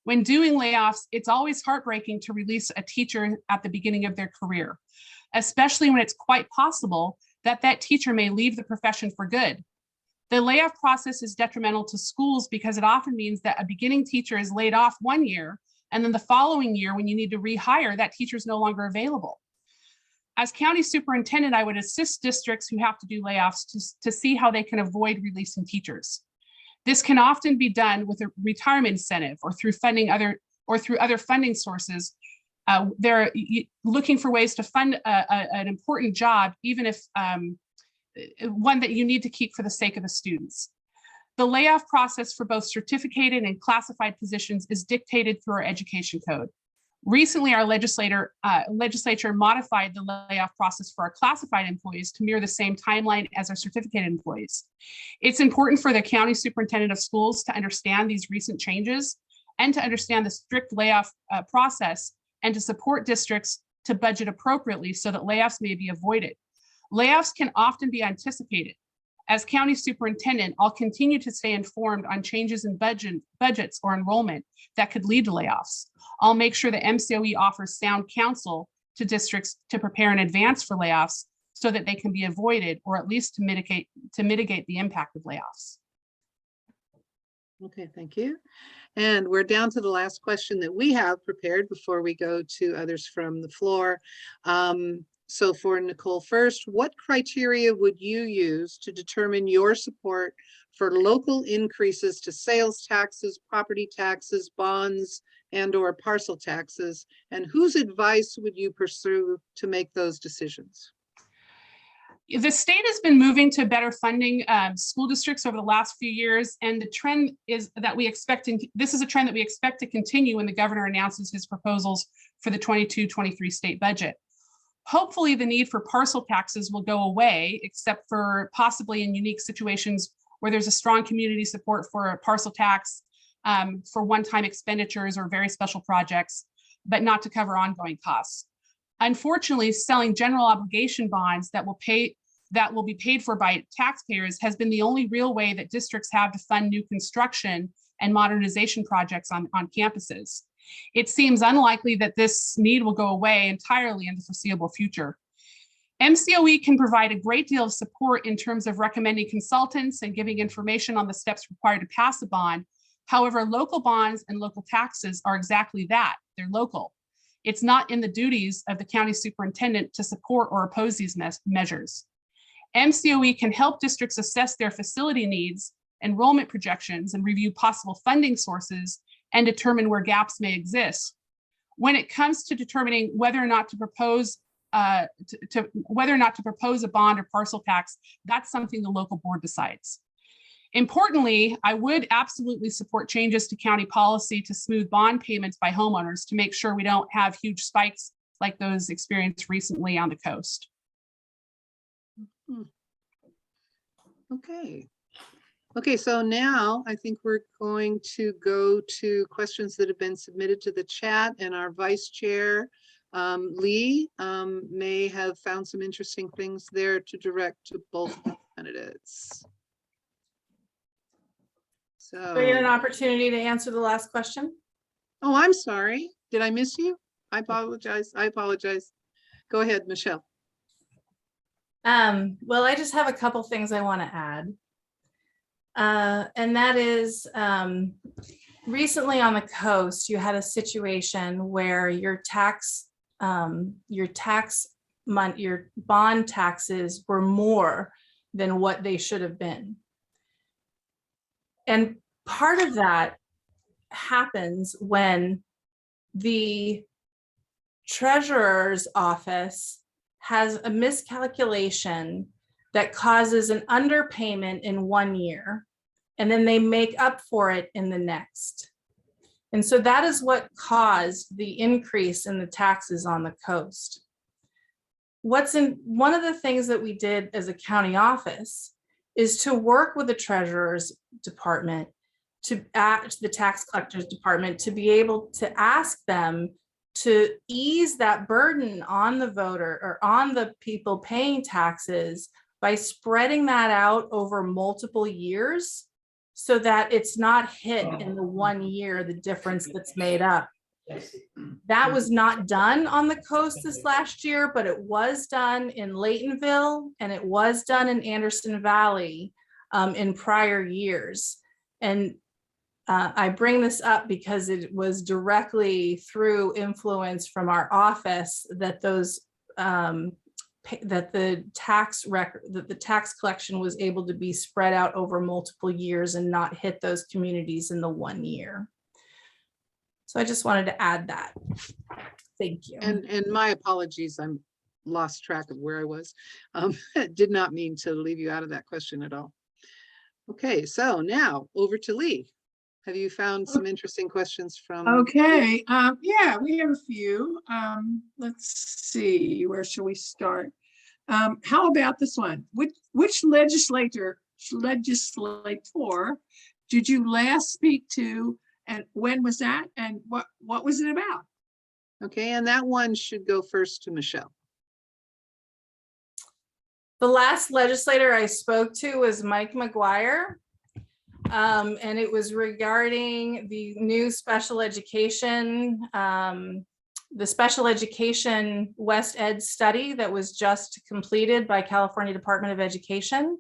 When doing layoffs, it's always heartbreaking to release a teacher at the beginning of their career, especially when it's quite possible that that teacher may leave the profession for good. The layoff process is detrimental to schools because it often means that a beginning teacher is laid off one year, and then the following year, when you need to rehire, that teacher is no longer available. As county superintendent, I would assist districts who have to do layoffs to see how they can avoid releasing teachers. This can often be done with a retirement incentive or through other funding sources. They're looking for ways to fund an important job, even if one that you need to keep for the sake of the students. The layoff process for both certificated and classified positions is dictated through our education code. Recently, our legislature modified the layoff process for our classified employees to mirror the same timeline as our certificated employees. It's important for the county superintendent of schools to understand these recent changes and to understand the strict layoff process, and to support districts to budget appropriately so that layoffs may be avoided. Layoffs can often be anticipated. As county superintendent, I'll continue to stay informed on changes in budgets or enrollment that could lead to layoffs. I'll make sure the MCOE offers sound counsel to districts to prepare in advance for layoffs so that they can be avoided, or at least to mitigate the impact of layoffs. Okay, thank you. And we're down to the last question that we have prepared before we go to others from the floor. So for Nicole first, what criteria would you use to determine your support for local increases to sales taxes, property taxes, bonds, and/or parcel taxes? And whose advice would you pursue to make those decisions? The state has been moving to better funding school districts over the last few years, and the trend is that this is a trend that we expect to continue when the governor announces his proposals for the 22-23 state budget. Hopefully, the need for parcel taxes will go away, except for possibly in unique situations where there's a strong community support for a parcel tax for one-time expenditures or very special projects, but not to cover ongoing costs. Unfortunately, selling general obligation bonds that will be paid for by taxpayers has been the only real way that districts have to fund new construction and modernization projects on campuses. It seems unlikely that this need will go away entirely in the foreseeable future. MCOE can provide a great deal of support in terms of recommending consultants and giving information on the steps required to pass a bond. However, local bonds and local taxes are exactly that. They're local. It's not in the duties of the county superintendent to support or oppose these measures. MCOE can help districts assess their facility needs, enrollment projections, and review possible funding sources and determine where gaps may exist. When it comes to determining whether or not to propose a bond or parcel tax, that's something the local board decides. Importantly, I would absolutely support changes to county policy to smooth bond payments by homeowners to make sure we don't have huge spikes like those experienced recently on the coast. Okay. Okay, so now I think we're going to go to questions that have been submitted to the chat, and our vice chair, Lee, may have found some interesting things there to direct to both candidates. So, Do I get an opportunity to answer the last question? oh, I'm sorry. Did I miss you? I apologize. I apologize. Go ahead, Michelle. Well, I just have a couple things I want to add. And that is, recently on the coast, you had a situation where your bond taxes were more than what they should have been. And part of that happens when the treasurer's office has a miscalculation that causes an underpayment in 1 year, and then they make up for it in the next. And so that is what caused the increase in the taxes on the coast. One of the things that we did as a county office is to work with the treasurer's department, the tax collector's department, to be able to ask them to ease that burden on the voter or on the people paying taxes by spreading that out over multiple years so that it's not hit in the 1 year, the difference that's made up. That was not done on the coast this last year, but it was done in Laytonville and it was done in Anderson Valley in prior years. And I bring this up because it was directly through influence from our office that the tax collection was able to be spread out over multiple years and not hit those communities in the 1 year. So I just wanted to add that. Thank you. And my apologies, I'm lost track of where I was. Did not mean to leave you out of that question at all. Okay, so now over to Lee. Have you found some interesting questions from? Okay, yeah, we have a few. Let's see, where shall we start? How about this one? Which legislator did you last speak to, and when was that, and what was it about? Okay, and that one should go first to Michelle. The last legislator I spoke to was Mike McGuire. And it was regarding the new special education, the special education West Ed study that was just completed by California Department of Education.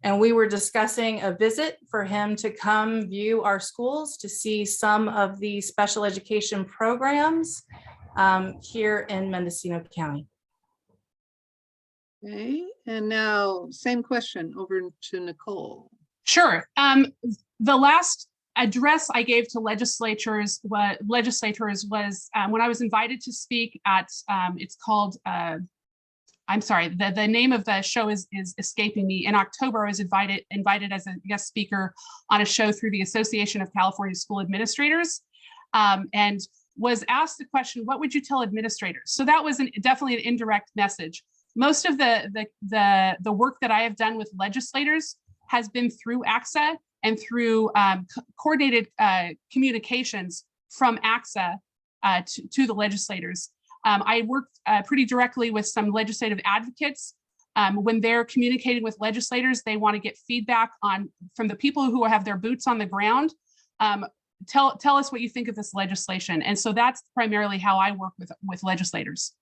And we were discussing a visit for him to come view our schools to see some of the special education programs here in Mendocino County. Okay, and now same question over to Nicole. Sure. The last address I gave to legislators was when I was invited to speak at, it's called, I'm sorry, the name of the show is escaping me. In October, I was invited as a guest speaker on a show through the Association of California School Administrators, and was asked the question, what would you tell administrators? So that was definitely an indirect message. Most of the work that I have done with legislators has been through ACSA and through coordinated communications from ACSA to the legislators. I work pretty directly with some legislative advocates. When they're communicating with legislators, they want to get feedback from the people who have their boots on the ground. Tell us what you think of this legislation. And so that's primarily how I work with legislators.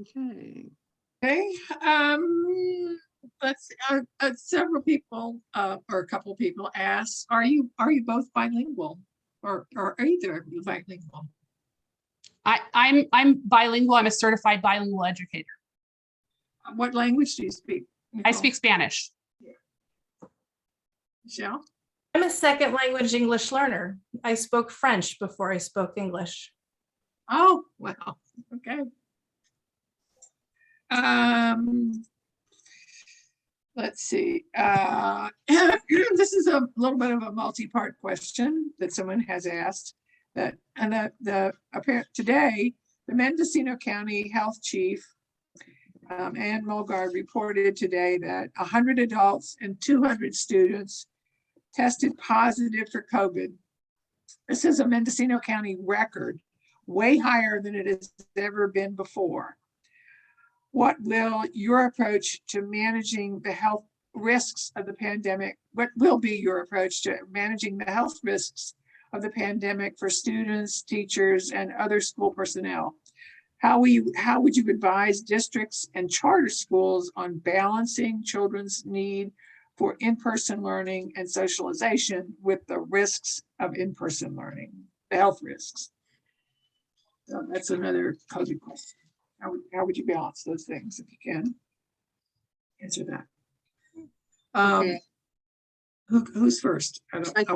Okay. Okay, let's, several people, or a couple of people asked, are you both bilingual? Or either of you bilingual? I'm bilingual. I'm a certified bilingual educator. What language do you speak? I Nicole? speak Spanish. Michelle? I'm a second language English learner. I spoke French before I spoke English. Oh, wow, okay. Let's see. This is a little bit of a multi-part question that someone has asked. Today, the Mendocino County Health Chief, Ann Mulgard, reported today that 100 adults and 200 students tested positive for COVID. This is a Mendocino County record, way higher than it has ever been before. What will your approach to managing the health risks of the pandemic, what will be your approach to managing the health risks of the pandemic for students, teachers, and other school personnel? How would you advise districts and charter schools on balancing children's need for in-person learning and socialization with the risks of in-person learning, the health risks? So that's another COVID question. How would you balance those things if you can answer that? Okay. Who's first? I think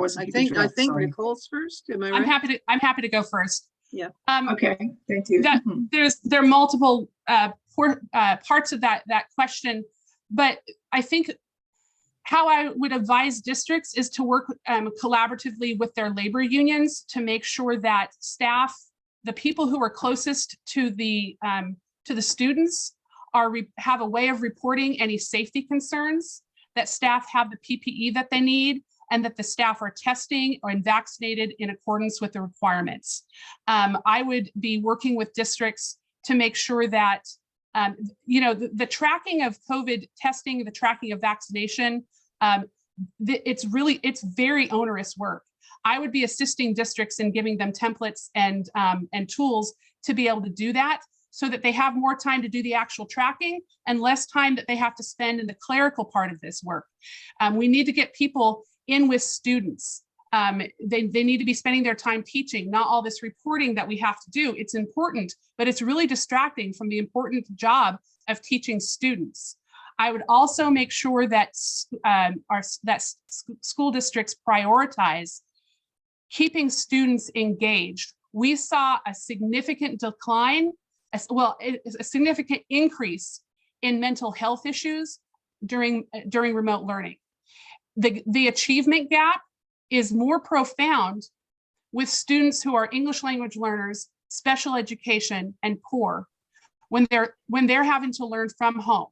sorry. Nicole's first. Am I right? I'm happy to go first. Yeah. Okay, thank you. There are multiple parts of that question, but I think how I would advise districts is to work collaboratively with their labor unions to make sure that staff, the people who are closest to the students, have a way of reporting any safety concerns, that staff have the PPE that they need, and that the staff are testing or vaccinated in accordance with the requirements. I would be working with districts to make sure that the tracking of COVID testing, the tracking of vaccination, it's very onerous work. I would be assisting districts in giving them templates and tools to be able to do that, so that they have more time to do the actual tracking and less time that they have to spend in the clerical part of this work. We need to get people in with students. They need to be spending their time teaching, not all this reporting that we have to do. It's important, but it's really distracting from the important job of teaching students. I would also make sure that school districts prioritize keeping students engaged. We saw a significant decline, a significant increase in mental health issues during remote learning. The achievement gap is more profound with students who are English language learners, special education, and poor, when they're having to learn from home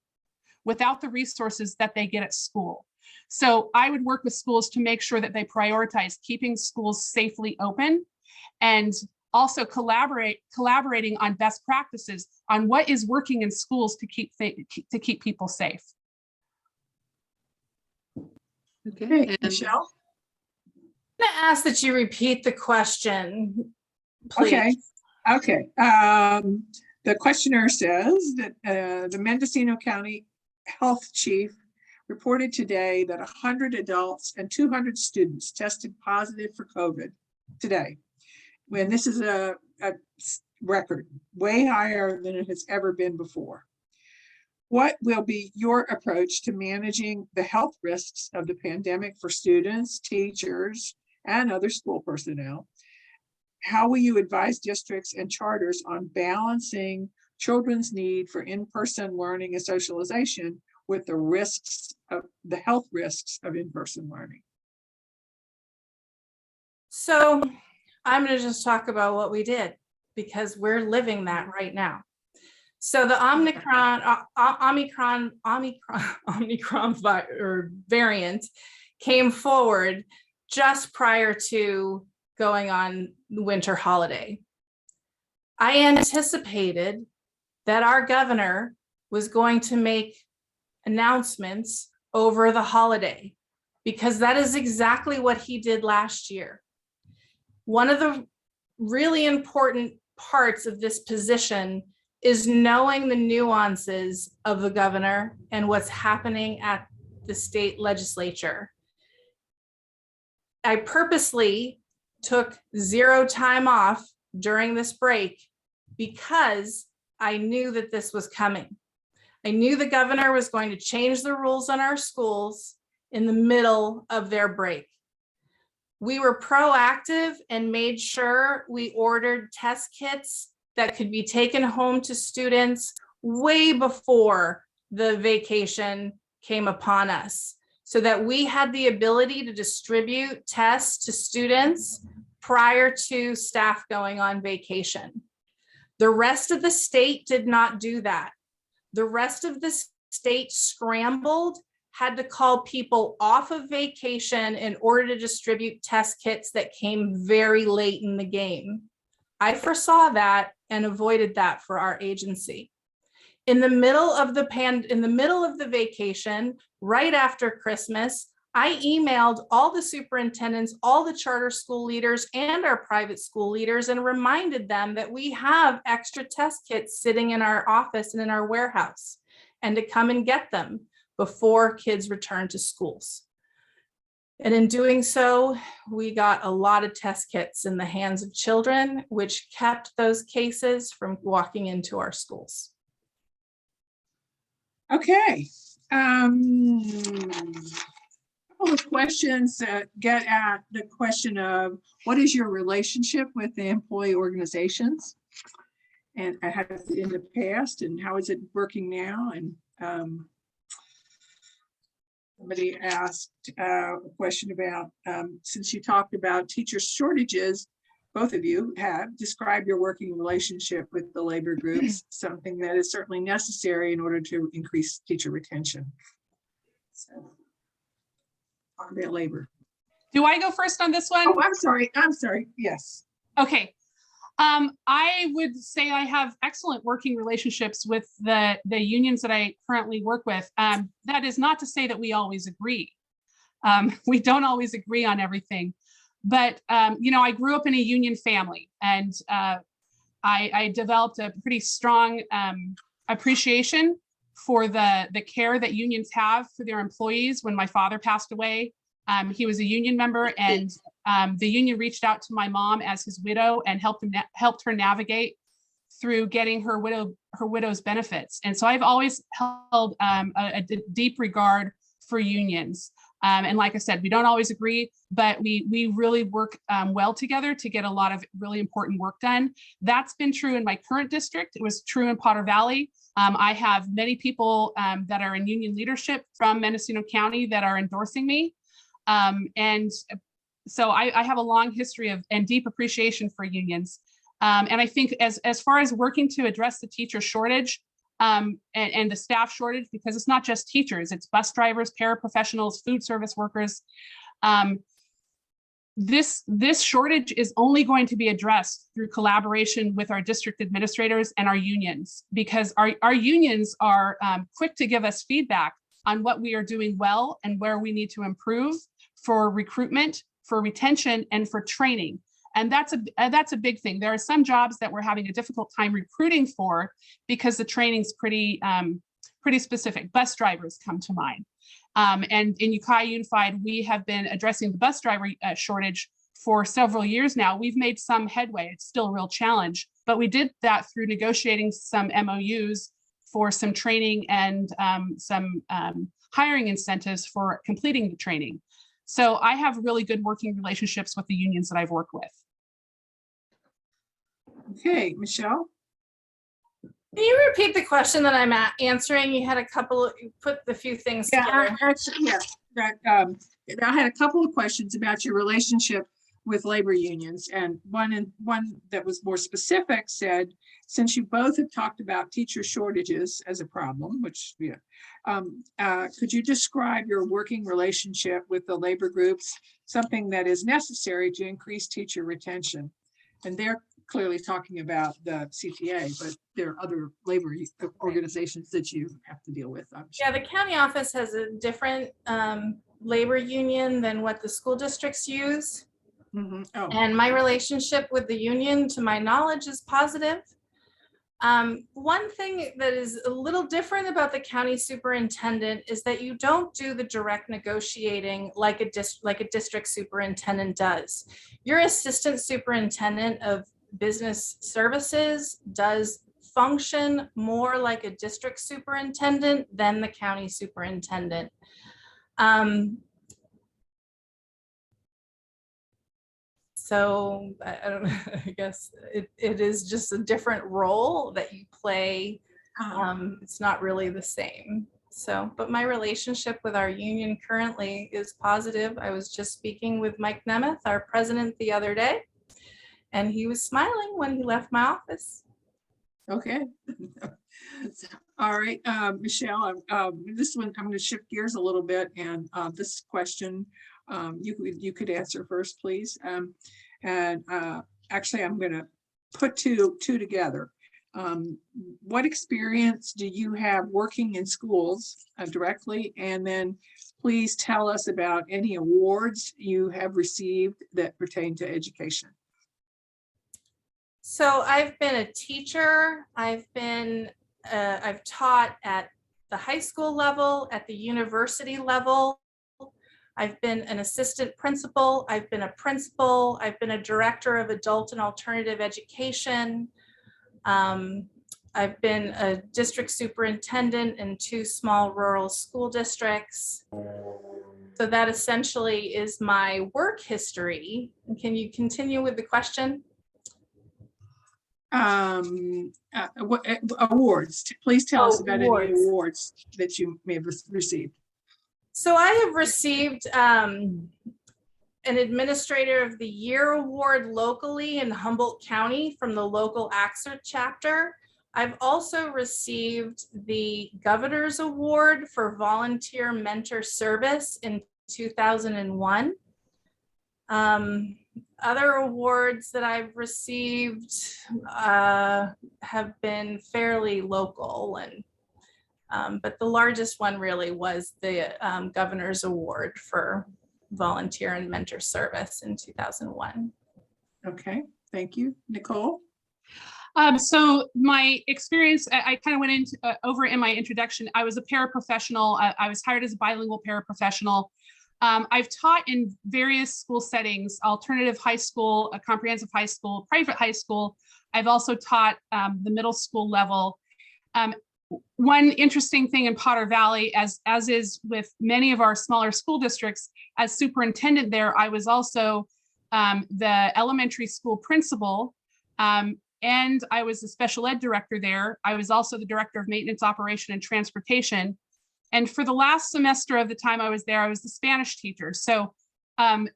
without the resources that they get at school. So I would work with schools to make sure that they prioritize keeping schools safely open, and also collaborating on best practices on what is working in schools to keep people safe. Okay. And Michelle? I'm going to ask that you repeat the question, please. Okay. The questioner says that the Mendocino County Health Chief reported today that 100 adults and 200 students tested positive for COVID today, when this is a record way higher than it has ever been before. What will be your approach to managing the health risks of the pandemic for students, teachers, and other school personnel? How will you advise districts and charters on balancing children's need for in-person learning and socialization with the health risks of in-person learning? So I'm going to just talk about what we did, because we're living that right now. So the Omicron variant came forward just prior to going on the winter holiday. I anticipated that our governor was going to make announcements over the holiday, because that is exactly what he did last year. One of the really important parts of this position is knowing the nuances of the governor and what's happening at the state legislature. I purposely took 0 time off during this break because I knew that this was coming. I knew the governor was going to change the rules on our schools in the middle of their break. We were proactive and made sure we ordered test kits that could be taken home to students way before the vacation came upon us, so that we had the ability to distribute tests to students prior to staff going on vacation. The rest of the state did not do that. The rest of the state scrambled, had to call people off of vacation in order to distribute test kits that came very late in the game. I foresaw that and avoided that for our agency. In the middle of the vacation, right after Christmas, I emailed all the superintendents, all the charter school leaders, and our private school leaders, and reminded them that we have extra test kits sitting in our office and in our warehouse, and to come and get them before kids return to schools. And in doing so, we got a lot of test kits in the hands of children, which kept those cases from walking into our schools. Okay. Couple of questions that get at the question of what is your relationship with the employee organizations? And I had it in the past, and how is it working now? And somebody asked a question about, since you talked about teacher shortages, both of you have described your working relationship with the labor groups, something that is certainly necessary in order to increase teacher retention. So, talk about labor. Do I go first on this one? Oh, I'm sorry. Yes. Okay. I would say I have excellent working relationships with the unions that I currently work with. That is not to say that we always agree. We don't always agree on everything, but I grew up in a union family, and I developed a pretty strong appreciation for the care that unions have for their employees. When my father passed away, he was a union member, and the union reached out to my mom as his widow and helped her navigate through getting her widow's benefits. And so I've always held a deep regard for unions. And like I said, we don't always agree, but we really work well together to get a lot of really important work done. That's been true in my current district. It was true in Potter Valley. I have many people that are in union leadership from Mendocino County that are endorsing me. And so I have a long history of and deep appreciation for unions. And I think as far as working to address the teacher shortage and the staff shortage, because it's not just teachers, it's bus drivers, paraprofessionals, food service workers. This shortage is only going to be addressed through collaboration with our district administrators and our unions, because our unions are quick to give us feedback on what we are doing well and where we need to improve for recruitment, for retention, and for training. And that's a big thing. There are some jobs that we're having a difficult time recruiting for because the training's pretty specific. Bus drivers come to mind. And in Ukiah Unified, we have been addressing the bus driver shortage for several years now. We've made some headway. It's still a real challenge, but we did that through negotiating some MOUs for some training and some hiring incentives for completing the training. So I have really good working relationships with the unions that I've worked with. Okay, Michelle. Can you repeat the question that I'm answering? You had you put a few things together. I had a couple of questions about your relationship with labor unions, and one that was more specific said, since you both have talked about teacher shortages as a problem, which could you describe your working relationship with the labor groups, something that is necessary to increase teacher retention? And their clearly talking about the CTA, but there are other labor organizations that you have to deal with. I'm Yeah, sure. the county office has a different labor union than what the school districts use. Mhm. Oh, And my relationship with the union, to my knowledge, is positive. One thing that is a little different about the county superintendent is that you don't do the direct negotiating like a district superintendent does. Your assistant superintendent of business services does function more like a district superintendent than the county superintendent. So I don't know, I guess it is just a different role that you play. It's not really the same. So, but my relationship with our union currently is positive. I was just speaking with Mike Nemeth, our president, the other day, and he was smiling when he left my office. okay. All right, Michelle, this one, I'm going to shift gears a little bit, and this question you could answer first, please. Actually, I'm going to put two together. What experience do you have working in schools directly? And then please tell us about any awards you have received that pertain to education. So I've been a teacher. I've taught at the high school level, at the university level. I've been an assistant principal. I've been a principal. I've been a director of adult and alternative education. I've been a district superintendent in 2 small rural school districts. So that essentially is my work history. Can you continue with the question? What awards? Please tell us about any Awards. awards that you may have received. So I have received an Administrator of the Year award locally in Humboldt County from the local AXA chapter. I've also received the Governor's Award for Volunteer Mentor Service in 2001. Other awards that I've received have been fairly local, and but the largest one really was the Governor's Award for Volunteer and Mentor Service in 2001. Okay, thank you. Nicole? So my experience, I kind of went into over in my introduction. I was a paraprofessional. I was hired as a bilingual paraprofessional. I've taught in various school settings: alternative high school, a comprehensive high school, private high school. I've also taught the middle school level. One interesting thing in Potter Valley, as is with many of our smaller school districts, as superintendent there, I was also the elementary school principal, and I was the special ed director there. I was also the director of maintenance, operation, and transportation. And for the last semester of the time I was there, I was the Spanish teacher. So I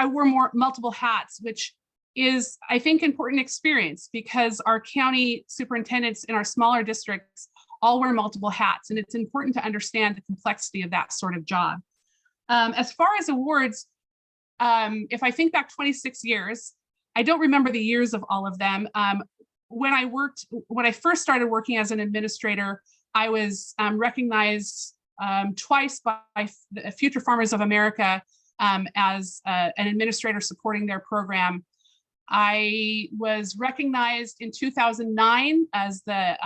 wore multiple hats, which is, I think, important experience, because our county superintendents in our smaller districts all wear multiple hats, and it's important to understand the complexity of that sort of job. As far as awards, if I think back 26 years, I don't remember the years of all of them. When I first started working as an administrator, I was recognized twice by the Future Farmers of America as an administrator supporting their program. I was recognized in 2009 as the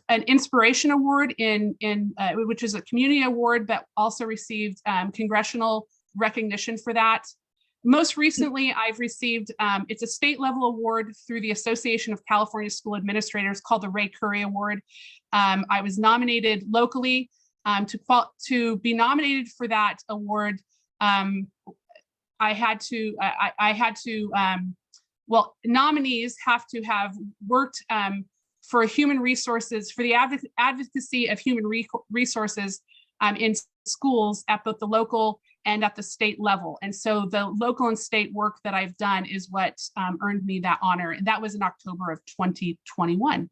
an Inspiration Award which is a community award, but also received congressional recognition for that. Most recently, I've received, it's a state level award through the Association of California School Administrators called the Ray Curry Award. I was nominated locally. To be nominated for that award, nominees have to have worked for human resources, for the advocacy of human resources in schools at both the local and at the state level. And so the local and state work that I've done is what earned me that honor. And that was in October of 2021.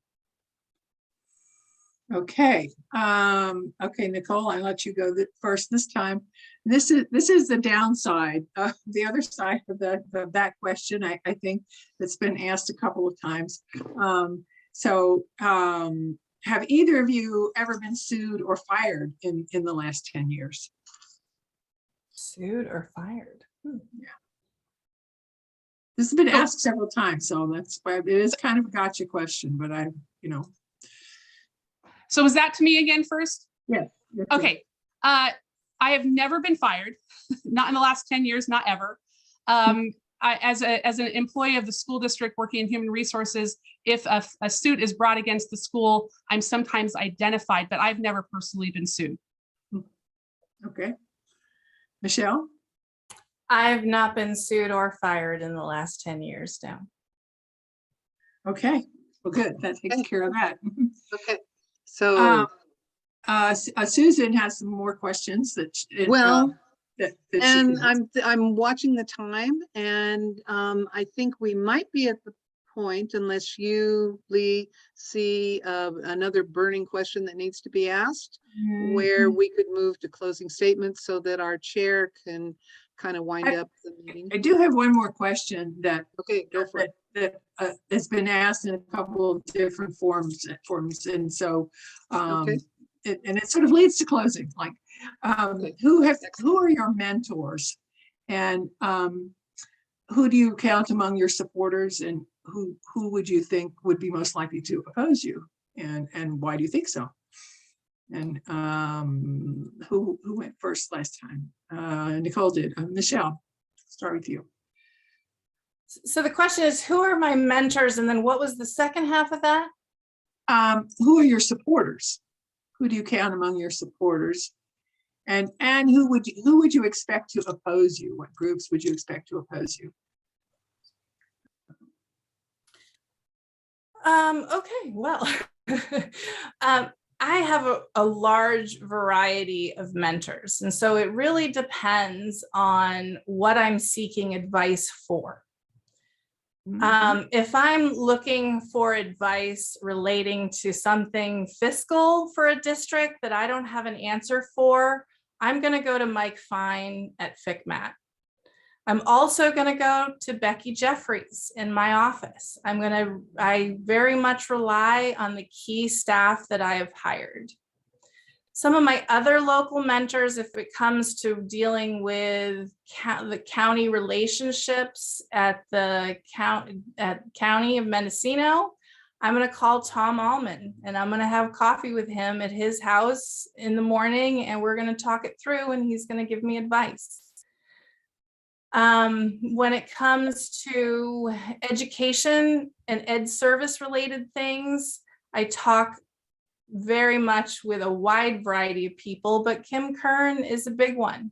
Okay, okay, Nicole, I'll let you go first this time. This is the downside, the other side of that question, I think, that's been asked a couple of times. Have either of you ever been sued or fired in the last 10 years? Sued or fired? This has been asked several times, so that's why it is kind of a gotcha question, but So was that to me again first? yes. Okay. I have never been fired, not in the last 10 years, not ever. As an employee of the school district working in human resources, if a suit is brought against the school, I'm sometimes identified, but I've never personally been sued. Okay. Michelle? I've not been sued or fired in the last 10 years now. Okay, well, good. That takes care of that. Okay, so, Susan has some more questions that. well, that she and can ask. I'm watching the time, and I think we might be at the point, unless you, Lee, see another burning question that needs to be asked, where we could move to closing statements so that our chair can kind of wind up the meeting. I do have one more question that Okay, go for it. has been asked in a couple of different forms, and so Okay. and it sort of leads to closing. Like, Okay. who are your mentors, and who do you count among your supporters, and who would you think would be most likely to oppose you, and why do you think so? And who went first last time? Nicole did. Michelle, start with you. So the question is, who are my mentors? And then what was the second half of that? Who are your supporters? Who do you count among your supporters? And who would you expect to oppose you? What groups would you expect to oppose you? Okay, well, I have a large variety of mentors. And so it really depends on what I'm seeking advice for. If I'm looking for advice relating to something fiscal for a district that I don't have an answer for, I'm going to go to Mike Fine at FICMAT. I'm also going to go to Becky Jeffries in my office. I very much rely on the key staff that I have hired. Some of my other local mentors, if it comes to dealing with the county relationships at the county of Mendocino, I'm going to call Tom Allman, and I'm going to have coffee with him at his house in the morning, and we're going to talk it through, and he's going to give me advice. When it comes to education and ed service related things, I talk very much with a wide variety of people, but Kim Kern is a big one.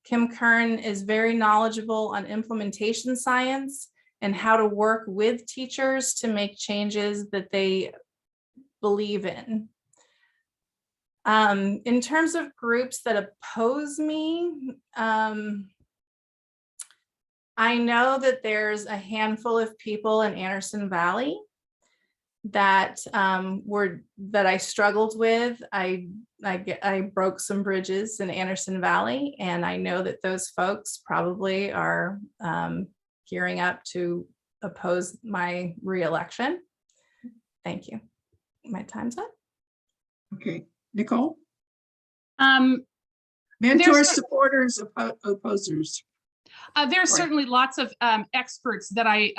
Kim Kern is very knowledgeable on implementation science and how to work with teachers to make changes that they believe in. In terms of groups that oppose me, I know that there's a handful of people in Anderson Valley that I struggled with. I broke some bridges in Anderson Valley, and I know that those folks probably are gearing up to oppose my reelection. Thank you. My time's up. Okay, Nicole? There's Mentors, supporters, opposers. There's Right. certainly lots of experts that I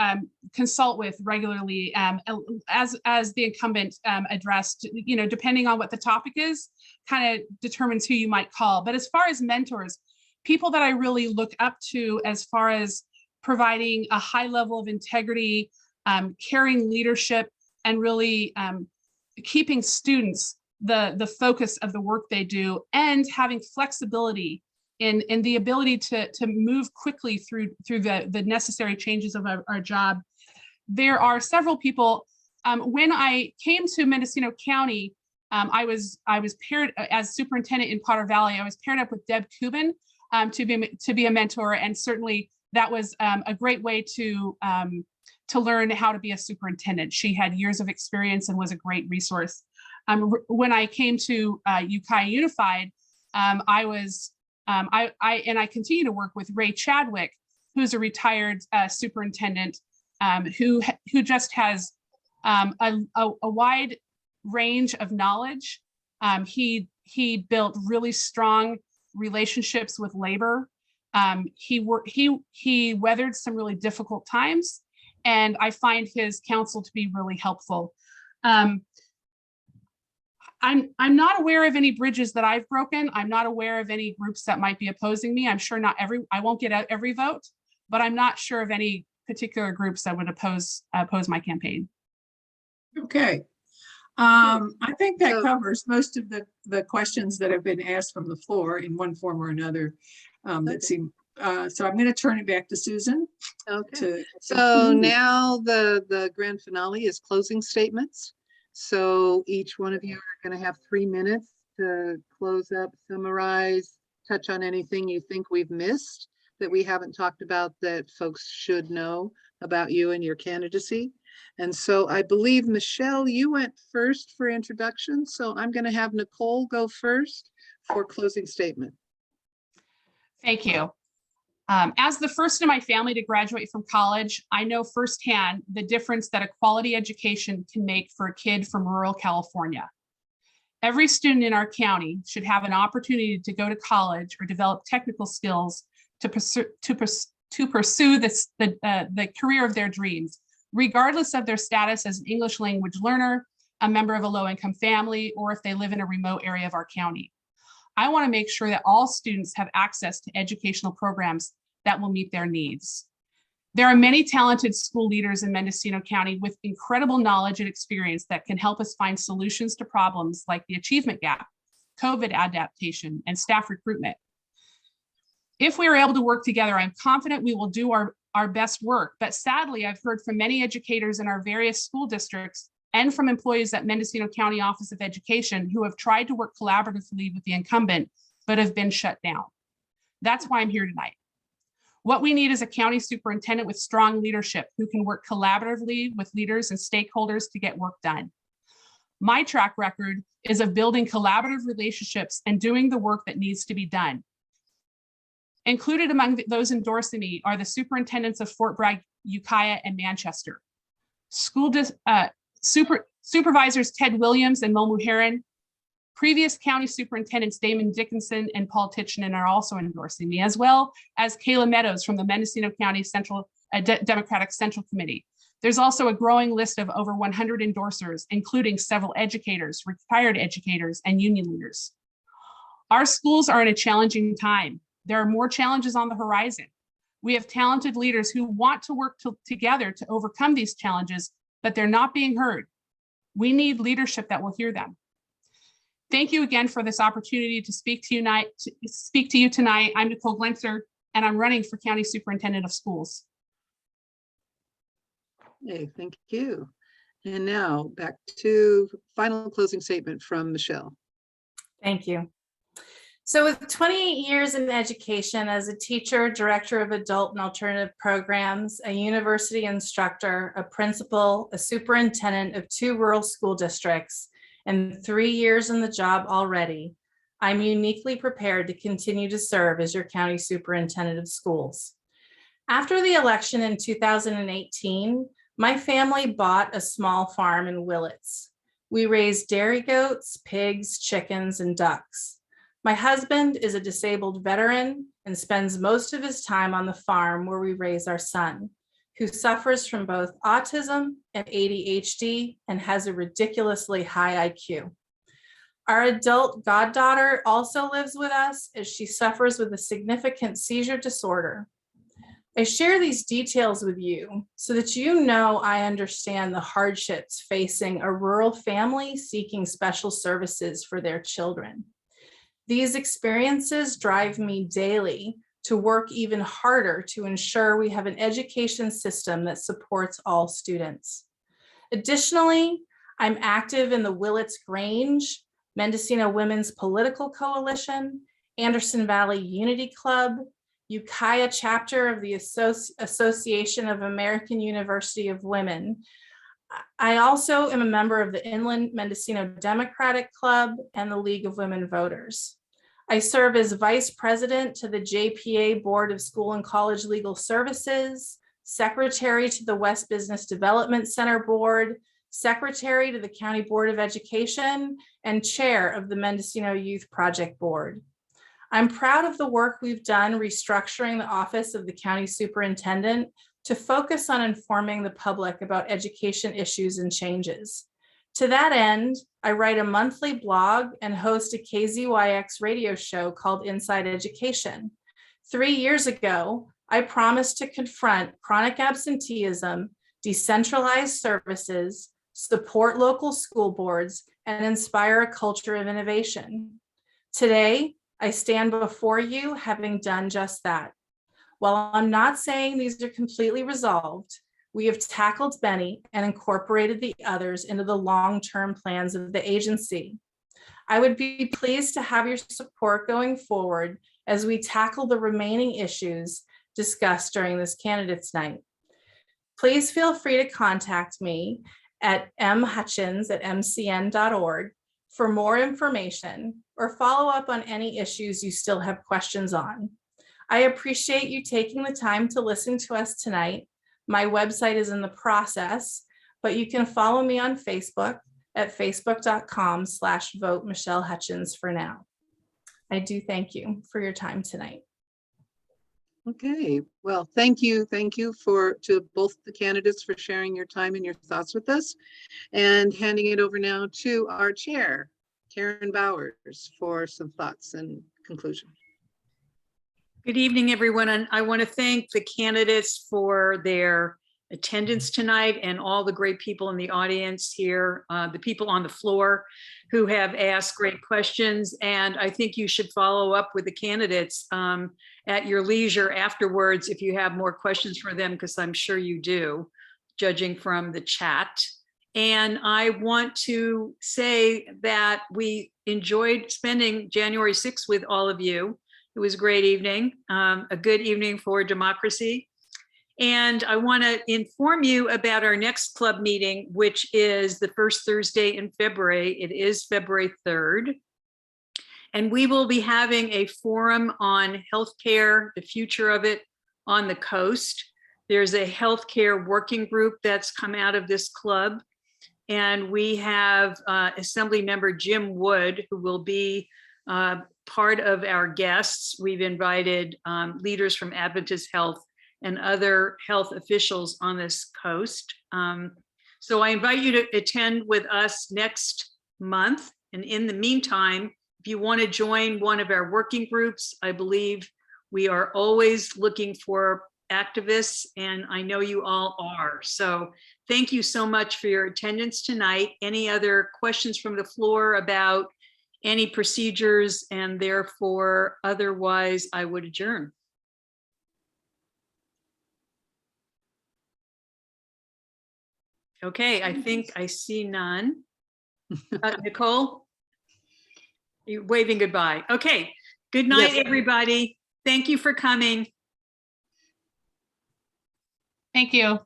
consult with regularly, as the incumbent addressed, depending on what the topic is, kind of determines who you might call. But as far as mentors, people that I really look up to as far as providing a high level of integrity, caring leadership, and really keeping students the focus of the work they do, and having flexibility in the ability to move quickly through the necessary changes of our job. There are several people. When I came to Mendocino County, I was paired as superintendent in Potter Valley. I was paired up with Deb Kubin to be a mentor, and certainly that was a great way to learn how to be a superintendent. She had years of experience and was a great resource. when I came to Ukiah Unified, I continue to work with Ray Chadwick, who's a retired superintendent who just has a wide range of knowledge. He built really strong relationships with labor. He weathered some really difficult times, and I find his counsel to be really helpful. I'm not aware of any bridges that I've broken. I'm not aware of any groups that might be opposing me. I'm sure I won't get out every vote, but I'm not sure of any particular groups that would oppose my campaign. Okay. I think that So- covers most of the questions that have been asked from the floor in one form or another. That seem, so I'm going to turn it back to Susan. Okay. So now the grand finale is closing statements. So each one of you are going to have 3 minutes to close up, summarize, touch on anything you think we've missed that we haven't talked about that folks should know about you and your candidacy. And so I believe, Michelle, you went first for introduction. So I'm going to have Nicole go first for closing statement. Thank you. As the first in my family to graduate from college, I know firsthand the difference that a quality education can make for a kid from rural California. Every student in our county should have an opportunity to go to college or develop technical skills to pursue the career of their dreams, regardless of their status as an English language learner, a member of a low-income family, or if they live in a remote area of our county. I want to make sure that all students have access to educational programs that will meet their needs. There are many talented school leaders in Mendocino County with incredible knowledge and experience that can help us find solutions to problems like the achievement gap, COVID adaptation, and staff recruitment. If we are able to work together, I'm confident we will do our best work. But sadly, I've heard from many educators in our various school districts and from employees at Mendocino County Office of Education who have tried to work collaboratively with the incumbent, but have been shut down. That's why I'm here tonight. What we need is a county superintendent with strong leadership who can work collaboratively with leaders and stakeholders to get work done. My track record is of building collaborative relationships and doing the work that needs to be done. Included among those endorsing me are the superintendents of Fort Bragg, Ukiah, and Manchester. Supervisors Ted Williams and Mo Muherin. Previous county superintendents Damon Dickinson and Paul Titchenon are also endorsing me, as well as Kayla Meadows from the Mendocino County Democratic Central Committee. There's also a growing list of over 100 endorsers, including several educators, retired educators, and union leaders. Our schools are in a challenging time. There are more challenges on the horizon. We have talented leaders who want to work together to overcome these challenges, but they're not being heard. We need leadership that will hear them. Thank you again for this opportunity to speak to you tonight. I'm Nicole Glenser, and I'm running for County Superintendent of Schools. Hey, thank you. And now back to final closing statement from Michelle. Thank you. So with 28 years in education as a teacher, director of adult and alternative programs, a university instructor, a principal, a superintendent of 2 rural school districts, and 3 years in the job already, I'm uniquely prepared to continue to serve as your county superintendent of schools. After the election in 2018, my family bought a small farm in Willits. We raised dairy goats, pigs, chickens, and ducks. My husband is a disabled veteran and spends most of his time on the farm where we raise our son, who suffers from both autism and ADHD and has a ridiculously high IQ. Our adult goddaughter also lives with us as she suffers with a significant seizure disorder. I share these details with you so that you know I understand the hardships facing a rural family seeking special services for their children. These experiences drive me daily to work even harder to ensure we have an education system that supports all students. Additionally, I'm active in the Willits Grange, Mendocino Women's Political Coalition, Anderson Valley Unity Club, Ukiah chapter of the Association of American University of Women. I also am a member of the Inland Mendocino Democratic Club and the League of Women Voters. I serve as vice president to the JPA Board of School and College Legal Services, secretary to the West Business Development Center Board, secretary to the County Board of Education, and chair of the Mendocino Youth Project Board. I'm proud of the work we've done restructuring the office of the county superintendent to focus on informing the public about education issues and changes. To that end, I write a monthly blog and host a KZYX radio show called Inside Education. 3 years ago, I promised to confront chronic absenteeism, decentralize services, support local school boards, and inspire a culture of innovation. Today, I stand before you having done just that. While I'm not saying these are completely resolved, we have tackled many and incorporated the others into the long-term plans of the agency. I would be pleased to have your support going forward as we tackle the remaining issues discussed during this candidates night. Please feel free to contact me at mhutchins@mcn.org for more information or follow up on any issues you still have questions on. I appreciate you taking the time to listen to us tonight. My website is in the process, but you can follow me on Facebook at facebook.com/vote Michelle Hutchins for now. I do thank you for your time tonight. Okay, well, thank you to both the candidates for sharing your time and your thoughts with us, and handing it over now to our chair, Karen Bowers, for some thoughts and conclusion. Good evening, everyone. And I want to thank the candidates for their attendance tonight and all the great people in the audience here, the people on the floor who have asked great questions. And I think you should follow up with the candidates at your leisure afterwards if you have more questions for them, because I'm sure you do, judging from the chat. And I want to say that we enjoyed spending January 6th with all of you. It was a great evening, a good evening for democracy. And I want to inform you about our next club meeting, which is the first Thursday in February. It is February 3rd. And we will be having a forum on healthcare, the future of it on the coast. There's a healthcare working group that's come out of this club. And we have Assembly Member Jim Wood, who will be part of our guests. We've invited leaders from Adventist Health and other health officials on this coast. So I invite you to attend with us next month. And in the meantime, if you want to join one of our working groups, I believe we are always looking for activists, and I know you all are. So thank you so much for your attendance tonight. Any other questions from the floor about any procedures? And therefore, otherwise, I would adjourn. Okay, I think I see none. Nicole, you're waving goodbye. Okay, good night, Yes. everybody. Thank you for coming. Thank you.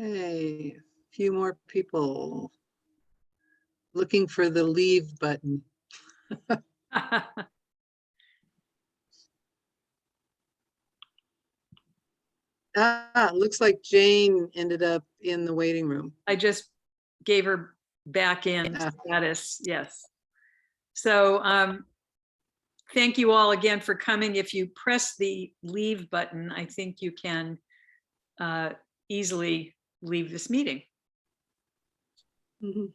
Okay, a few more people looking for the leave button. Looks like Jane ended up in the waiting room. I just gave her back in status, yes. So thank you all again for coming. If you press the leave button, I think you can easily leave this meeting. Mhm.